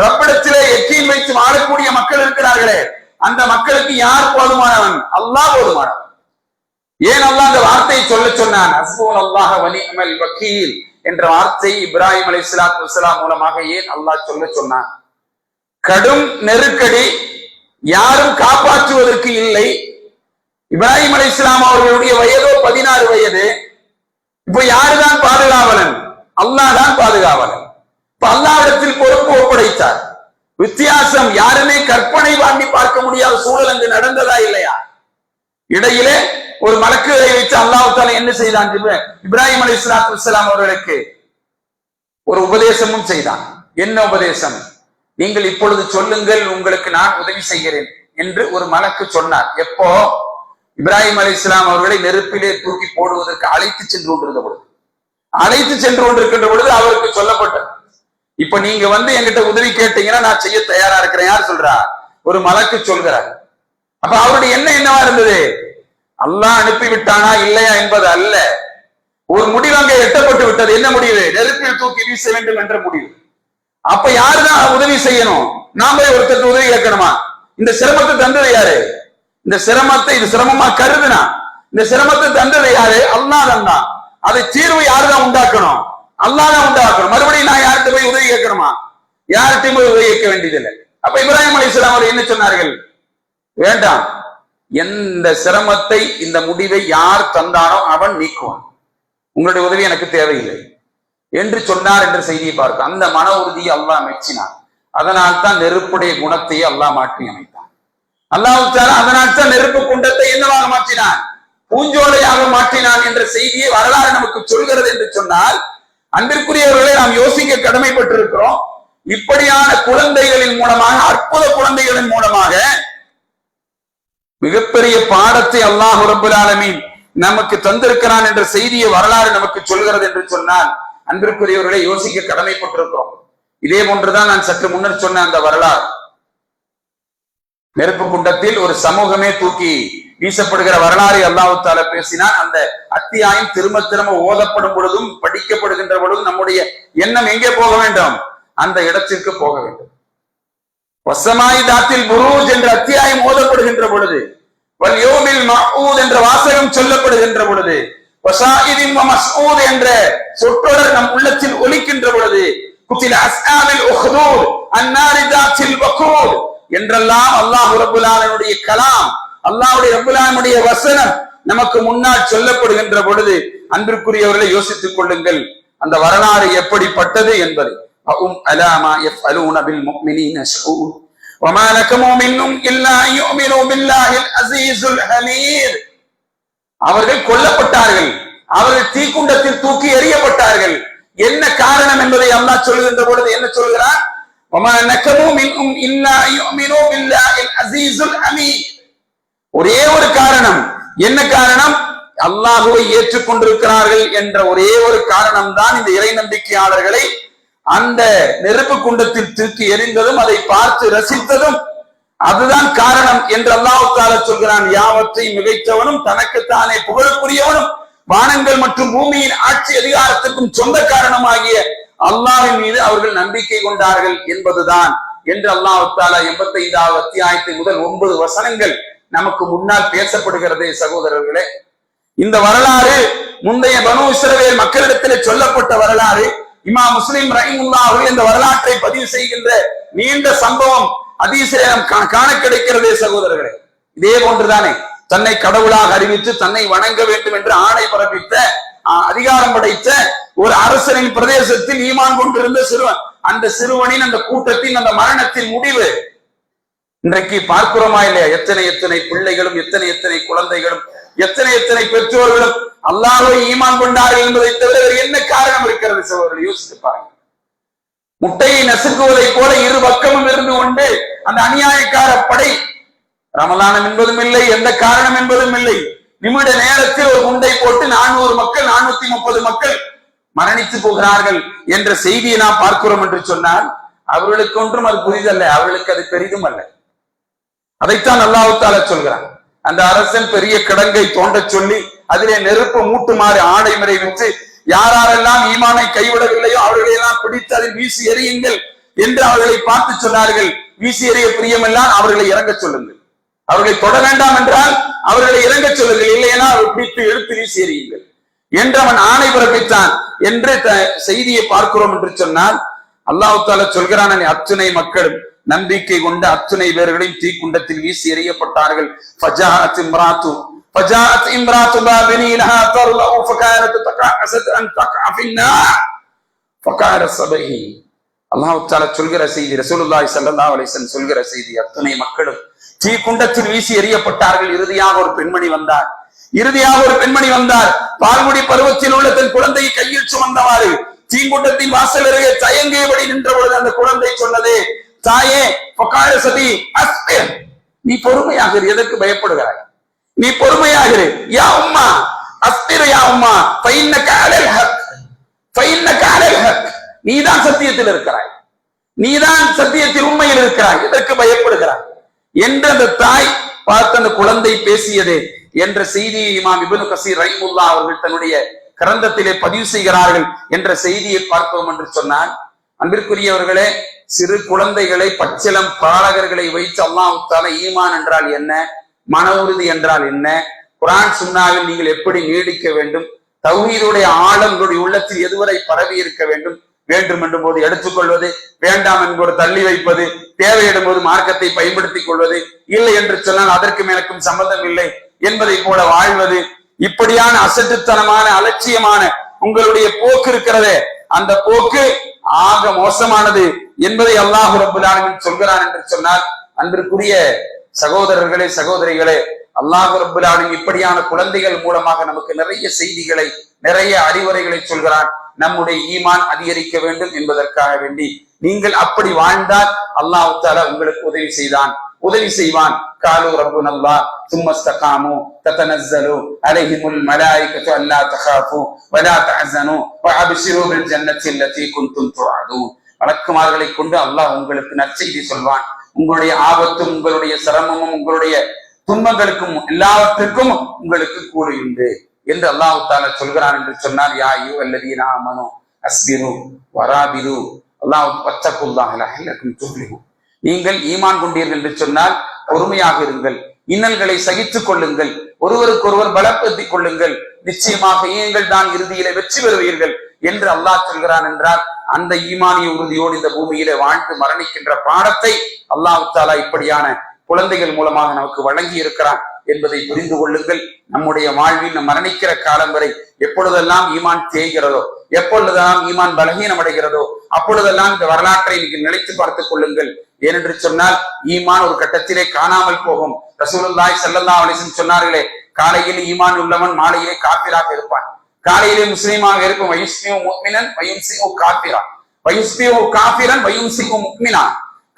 ரப்பிடத்திலே யக்கீன் வைத்து வாழக்கூடிய மக்கள் இருக்கிறார்களே, அந்த மக்களுக்கு யார் போதுமானவன், அல்லாஹ் போதுமானவன். ஏன் அல்லாஹ் அந்த வார்த்தையை சொல்ல சொன்னான், ஹஸ்புனல்லாஹ வ நிஅமல் வக்கீல் என்ற வார்த்தை இப்ராஹிம் அலைஹிஸ்ஸலாத்து வஸ்ஸலாம் மூலமாக ஏன் அல்லாஹ் சொல்ல சொன்னான். கடும் நெருக்கடி, யாரும் காப்பாற்றுவதற்கு இல்லை. இப்ராஹிம் அலைஹிஸ்ஸலாம் அவர்களுடைய வயதோ 16 வயது. இப்ப யாருதான் பாதுகாவலன், அல்லாஹ் தான் பாதுகாவலன். இப்ப அல்லாஹ்விடத்தில் பொறுப்பு ஒப்படைத்தார். வித்தியாசம், யாருமே கற்பனை வாங்கி பார்க்க முடியாத சூழல் அங்கு நடந்ததா இல்லையா? இடையிலே ஒரு மலக்குகளை வைத்து அல்லாஹ் தஆலா என்ன செய்தான், இப்ராஹிம் அலைஹிஸ்ஸலாத்து வஸ்ஸலாம் அவர்களுக்கு ஒரு உபதேசமும் செய்தான். என்ன உபதேசம், நீங்கள் இப்பொழுது சொல்லுங்கள், உங்களுக்கு நான் உதவி செய்கிறேன் என்று ஒரு மலக்கு சொன்னார். எப்போ இப்ராஹிம் அலைஹிஸ்ஸலாம் அவர்களை நெருப்பிலே தூக்கி போடுவதற்கு அழைத்து சென்று கொண்டிருக்கின்ற பொழுது அவருக்கு சொல்லப்பட்டது, இப்ப நீங்க என்கிட்ட உதவி கேட்டீங்கன்னா நான் செய்ய தயாரா இருக்கிறேன். யார் சொல்றா, ஒரு மலக்கு சொல்கிறார். அப்ப அவருடைய எண்ணம் என்னவா இருந்தது, அல்லாஹ் அனுப்பிவிட்டானா இல்லையா என்பது அல்ல, ஒரு முடிவு அங்கே எட்டப்பட்டு விட்டது. என்ன முடிவு, நெருப்பில் தூக்கி வீச வேண்டும் என்ற முடிவு. அப்ப யாருதான் உதவி செய்யணும், நாம ஒருத்தருக்கு உதவி கேட்கணுமா? இந்த சிரமத்தை தந்தது யாரு, இந்த சிரமத்தை இது சிரமமா கருதுனா இந்த சிரமத்தை தந்தது யாரு, அல்லாஹ் தான். அதை தீர்வு யாருதான் உண்டாக்கணும், அல்லாஹ் தான் உண்டாக்கணும். மறுபடியும் நான் யார்கிட்ட போய் உதவி கேட்கணுமா, யார்கிட்டையும் போய் உதவி கேட்க வேண்டியதில்லை. அப்ப இப்ராஹிம் அலைஹிஸ்ஸலாம் அவர் என்ன சொன்னார்கள், வேண்டாம், எந்த சிரமத்தை இந்த முடிவை யார் தந்தானோ அவன் நீக்குவான், உங்களுடைய உதவி எனக்கு தேவையில்லை என்று சொன்னார் என்ற செய்தியை பார்க்க அந்த மன உறுதியை அல்லாஹ் மெச்சினார். அதனால் தான் நெருப்புடைய குணத்தையே அல்லாஹ் மாற்றி அமைத்தான். அல்லாஹ் தஆலா அதனால் தான் நெருப்பு குண்டத்தை என்னவாக மாற்றினான், பூஞ்சோலையாக மாற்றினான் என்ற செய்தியை வரலாறு நமக்கு சொல்கிறது என்று சொன்னால், அன்பிற்குரியவர்களை நாம் யோசிக்க கடமைப்பட்டிருக்கிறோம். இப்படியான குழந்தைகளின் மூலமாக, அற்புத குழந்தைகளின் மூலமாக மிகப்பெரிய பாடத்தை அல்லாஹ் ரப்பல் ஆலமீன் நமக்கு தந்திருக்கிறான் என்ற செய்தியை வரலாறு நமக்கு சொல்கிறது என்று சொன்னால், அன்பிற்குரியவர்களை யோசிக்க கடமைப்பட்டிருக்கிறோம். இதே போன்றுதான் நான் சற்று முன்னர் சொன்ன அந்த வரலாறு. நெருப்பு குண்டத்தில் ஒரு சமூகமே தூக்கி வீசப்படுகிற வரலாறு அல்லாஹ் தஆலா பேசினான். அந்த அத்தியாயம் திரும்ப திரும்ப ஓதப்படும் பொழுதும் படிக்கப்படுகின்ற பொழுதும் நம்முடைய எண்ணம் எங்கே போக வேண்டும், அந்த இடத்திற்கு போக வேண்டும். வஸ்ஸமாஇ தாத்தில் புரூஜ் என்ற அத்தியாயம் ஓதப்படுகின்ற பொழுது, வல் யௌமில் மஅஊத் என்ற வாசகம் சொல்லப்படுகின்ற பொழுது, வஸாயிதின் வ மஸ்ஊத் என்ற சொற்றொடர் நம் உள்ளத்தில் ஒலிக்கின்ற பொழுது, குத்தில அஸ்ஹாபில் உஹ்தூத் அன்னாரி தாத்தில் வகூத் என்றெல்லாம் அல்லாஹ் ரப்பல் ஆலமீனுடைய கலாம், அல்லாஹ்வுடைய ரப்பல் ஆலமீனுடைய வசனம் நமக்கு முன்னால் சொல்லப்படுகின்ற பொழுது, அன்பிற்குரியவர்களை யோசித்துக் கொள்ளுங்கள் அந்த வரலாறு எப்படிப்பட்டது என்பதை. அஹும் அலா மா யஃஅலூன பில் முஃமினீன ஷூத் வமா லகமு மின்ஹும் இல்லா யுமினு பில்லாஹில் அஸீஸுல் ஹமீத். அவர்கள் கொல்லப்பட்டார்கள், அவர்கள் தீக்குண்டத்தில் தூக்கி எறியப்பட்டார்கள். என்ன காரணம் என்பதை அல்லாஹ் சொல்கின்ற பொழுது என்ன சொல்கிறார், வமா லகமு மின்ஹும் இல்லா யுமினு பில்லாஹில் அஸீஸுல் ஹமீத். ஒரே ஒரு காரணம், என்ன காரணம், அல்லாஹ்வை ஏற்றுக்கொண்டிருக்கிறார்கள் என்ற ஒரே ஒரு காரணம் தான் இந்த இறை நம்பிக்கையாளர்களை அந்த நெருப்பு குண்டத்தில் தூக்கி எறிந்ததும் அதை பார்த்து ரசித்ததும் அதுதான் காரணம் என்று அல்லாஹ் தஆலா சொல்கிறான். யாவற்றை மிகைத்தவனும் தனக்குத்தானே புகழுக்குரியவனும் வானங்கள் மற்றும் பூமியின் ஆட்சி அதிகாரத்துக்கும் சொந்த காரணமாகிய அல்லாஹ்வின் மீது அவர்கள் நம்பிக்கை கொண்டார்கள் என்பதுதான் என்று அல்லாஹ் தஆலா 85வது அத்தியாயத்தின் முதல் 9 வசனங்கள் நமக்கு முன்னால் பேசப்படுகிறதே சகோதரர்களே. இந்த வரலாறு முந்தைய பனு இஸ்ரவேல் மக்களிடத்திலே சொல்லப்பட்ட வரலாறு. இமாம் முஸ்லிம் ரஹிமஹுல்லாஹ் அவர்கள் இந்த வரலாற்றை பதிவு செய்கின்ற நீண்ட சம்பவம் ஹதீஸிலே காண கிடைக்கிறதே சகோதரர்களே. இதே போன்றுதானே தன்னை கடவுளாக அறிவித்து தன்னை வணங்க வேண்டும் என்று ஆணை பிறப்பித்த அதிகாரம் படைத்த ஒரு அரசனின் பிரதேசத்தில் ஈமான் கொண்டிருந்த சிறுவன், அந்த சிறுவனின் அந்த கூட்டத்தின் அந்த மரணத்தின் முடிவு இன்றைக்கு பார்க்கிறோமா இல்லையா? எத்தனை எத்தனை பிள்ளைகளும் எத்தனை எத்தனை குழந்தைகளும் எத்தனை எத்தனை பெற்றோர்களும் அல்லாஹ்வை ஈமான் கொண்டார்கள் என்பதை தவிர என்ன காரணம் இருக்கிறது சகோதரர்கள்? யோசித்து பாருங்க. முட்டையை நசுக்குவதை போல இரு பக்கமும் இருந்து கொண்டு அந்த அநியாயக்கார படை, ரமலானம் என்பதும் இல்லை, எந்த காரணம் என்பதும் இல்லை, நிமிட நேரத்தில் ஒரு குண்டை போட்டு 400 மக்கள் 430 மக்கள் மரணித்து போகிறார்கள் என்ற செய்தியை நாம் பார்க்கிறோம் என்று சொன்னால் அவர்களுக்கு ஒன்றும் அது புரிதல்ல, அவர்களுக்கு அது பெரிதும் அல்ல. அதைத்தான் அல்லாஹ் தஆலா சொல்கிறான். அந்த அரசன் பெரிய கிடங்கை தோண்ட சொல்லி அதிலே நெருப்பு மூட்டுமாறு ஆணை விட்டு யாரெல்லாம் ஈமானை கைவிடவில்லையோ அவர்களையெல்லாம் பிடித்து அதில் வீசி எறியுங்கள் என்று அவர்களை பார்த்து சொன்னார்கள். வீசி எறிய பிரியமெல்லாம் அவர்களை இறங்க சொல்லுங்கள், அவர்களை தொட வேண்டாம் என்றால் அவர்களை இறங்க சொல்லுங்கள், இல்லையெனா அவர் பிடித்து எடுத்து வீசி எறியுங்கள் என்று அவன் ஆணை பிறப்பித்தான் என்று செய்தியை பார்க்கிறோம் என்று சொன்னால் அல்லாஹ் தஆலா சொல்கிறான், அத்துணை மக்களும் நம்பிக்கை கொண்ட அத்துணை பேர்களையும் தீக்குண்டத்தில் வீசி எறியப்பட்டார்கள். அல்லாஹ் தஆலா சொல்கிற செய்தி, ரசூலுல்லாஹி ஸல்லல்லாஹு அலைஹி வஸல்லம் சொல்கிற செய்தி, அத்துணை மக்களும் தீக்குண்டத்தில் வீசி எறியப்பட்டார்கள். இறுதியாக ஒரு பெண்மணி வந்தார். பால்குடி பருவத்தில் உள்ள தன் குழந்தையை கையில் சுமந்தவாறு தீக்குண்டத்தின் வாசல் அருகே தயங்கியபடி நின்ற பொழுது அந்த குழந்தை சொன்னதே, தாயே நீ பொறுமையாக இரு, எதற்கு பயப்படுகிறாய், நீ பொறுமையாக இரு, யா உம்மா அஸ்பிர் யா உம்மா ஃபைன்னக அலல் ஹக், நீதான் சத்தியத்தில் இருக்கிறாய், நீதான் சத்தியத்தில் உண்மையில் இருக்கிறாய், எதற்கு பயப்படுகிறாய் என்று அந்த தாய் பார்த்து அந்த குழந்தை பேசியதே என்ற செய்தியை இமாம் இப்னு கஸீர் ரஹிமஹுல்லாஹ் அவர்கள் தன்னுடைய கிரந்தத்திலே பதிவு செய்கிறார்கள் என்ற செய்தியை பார்ப்போம் என்று சொன்னால், அன்பிற்குரியவர்களே, சிறு குழந்தைகளை பச்சிலம் பாலகர்களை வைத்து அல்லாஹ் தஆலா ஈமான் என்றால் என்ன, மன உறுதி என்றால் என்ன, குர்ஆன் சுன்னாவில் நீங்கள் எப்படி நீடிக்க வேண்டும், தௌஹீதுடைய ஆழம் உங்களுடைய உள்ளத்தில் எதுவரை பரவி இருக்க வேண்டும், வேண்டும் என்றும் போது எடுத்துக்கொள்வது, வேண்டாம் என்பது தள்ளி வைப்பது, தேவையிடும் போது மார்க்கத்தை பயன்படுத்திக் கொள்வது, இல்லை என்று சொன்னால் அதற்கு எனக்கும் சம்பந்தம் இல்லை என்பதை போல வாழ்வது, இப்படியான அசட்டுத்தனமான அலட்சியமான உங்களுடைய போக்கு இருக்கிறதே, அந்த போக்கு ஆக மோசமானது என்பதை அல்லாஹ் ரப்பல் ஆலமீன் சொல்கிறான் என்று சொன்னால், அன்பிற்குரிய சகோதரர்களே, சகோதரிகளே, அல்லாஹ் ரப்பல் ஆலமீன் இப்படியான குழந்தைகள் மூலமாக நமக்கு நிறைய செய்திகளை, நிறைய அறிவுரைகளை சொல்கிறான். நம்முடைய ஈமான் அதிகரிக்க வேண்டும் என்பதற்காக வேண்டி நீங்கள் அப்படி வாழ்ந்தால் அல்லாஹ் தஆலா உங்களுக்கு உதவி செய்வான். காலு ரப்புனல்லாஹ் சும்மஸ்தகாமு ததனஸ்ஸலு அலைஹிமுல் மலாயிகத்து அல்லா தகாஃபு வலா தஹ்ஸனு வஅப்ஷிரு பில் ஜன்னத்தி அல்லதி குன்தும் துஅதூன். வழக்குமார்களை கொண்டு அல்லாஹ் உங்களுக்கு நற்செய்தி சொல்வான். உங்களுடைய ஆபத்தும், உங்களுடைய சிரமமும், உங்களுடைய துன்பங்களுக்கும் எல்லாவற்றுக்கும் உங்களுக்கு கூலி உண்டு என்று அல்லாஹ் தஆலா சொல்கிறான் என்று சொன்னால், யா அய்யுஹல்லதீன ஆமனூ அஸ்பிரு வராபிரு அல்லாஹ் வத்தகுல்லாஹ லஅல்லக்கும் துஃப்லிஹூன். நீங்கள் ஈமான் கொண்டீர்கள் என்று சொன்னால் பொறுமையாக இருங்கள், இன்னல்களை சகித்துக் கொள்ளுங்கள், ஒருவருக்கொருவர் பலப்படுத்திக் கொள்ளுங்கள், நிச்சயமாக நீங்கள் தான் இறுதியிலே வெற்றி பெறுவீர்கள் என்று அல்லாஹ் சொல்கிறான் என்றால், அந்த ஈமானிய உறுதியோடு இந்த பூமியிலே வாழ்ந்து மரணிக்கின்ற பாடத்தை அல்லாஹ் தஆலா இப்படியான குழந்தைகள் மூலமாக நமக்கு வழங்கி இருக்கிறான் என்பதை புரிந்து கொள்ளுங்கள். நம்முடைய வாழ்வில் மரணிக்கிற காலம் வரை எப்பொழுதெல்லாம் ஈமான் தேய்கிறதோ, எப்பொழுதெல்லாம் ஈமான் பலகீனம் அடைகிறதோ, அப்பொழுதெல்லாம் இந்த வரலாற்றை நினைத்து பார்த்துக் கொள்ளுங்கள். ஏனென்று சொன்னால் ஈமான் ஒரு கட்டத்திலே காணாமல் போகும். ரசூலுல்லாஹி ஸல்லல்லாஹு அலைஹி வஸல்லம் சொன்னார்களே, காலையில் ஈமான் உள்ளவன் மாலையிலே காபிராக இருப்பான், காலையிலே முஸ்லீமாக இருக்கும். வயுஸ்மியு முஃமினன் வயும்சியு காபிரா வயுஸ்மியு காபிரன் வயும்சியு முஃமினா.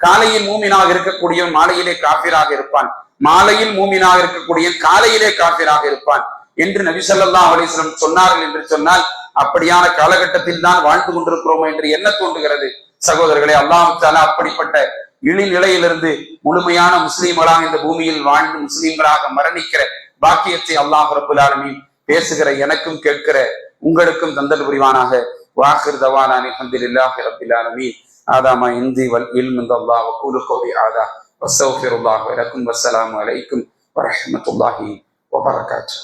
காலையில் மூமினாக இருக்கக்கூடியவன் மாலையிலே காபிராக இருப்பான், மாலையில் மூமினாக இருக்கக்கூடிய காலையிலே காபிராக இருப்பான் என்று நபி ஸல்லல்லாஹு அலைஹி வஸல்லம் சொன்னார்கள் என்று சொன்னால், அப்படியான காலகட்டத்தில் தான் வாழ்ந்து கொண்டிருக்கிறோம் என்று என்ன தோன்றுகிறது சகோதரர்களே. அல்லாஹ் தஆலா அப்படிப்பட்ட இழிநிலையிலிருந்து முழுமையான முஸ்லீம்களாக இந்த பூமியில் வாழ்ந்து முஸ்லீம்களாக மரணிக்கிற பாக்கியத்தை அல்லாஹ் ரப்பல் ஆலமீன் பேசுகிற எனக்கும் கேட்கிற உங்களுக்கும் தந்தல் புரிவானாக. வாஹிர் தவானா அல்ஹம்துலில்லாஹி ரப்பில் ஆலமீன். ஆதாமா இந்தி வல் இல்ம் இந்தல்லாஹ் வகூலு கௌலி ஆதா வஸ்தக்ஃபிருல்லாஹ் வலக்கும் வஸ்ஸலாமு அலைக்கும் வரஹ்மத்துல்லாஹி வபரகாத்துஹு.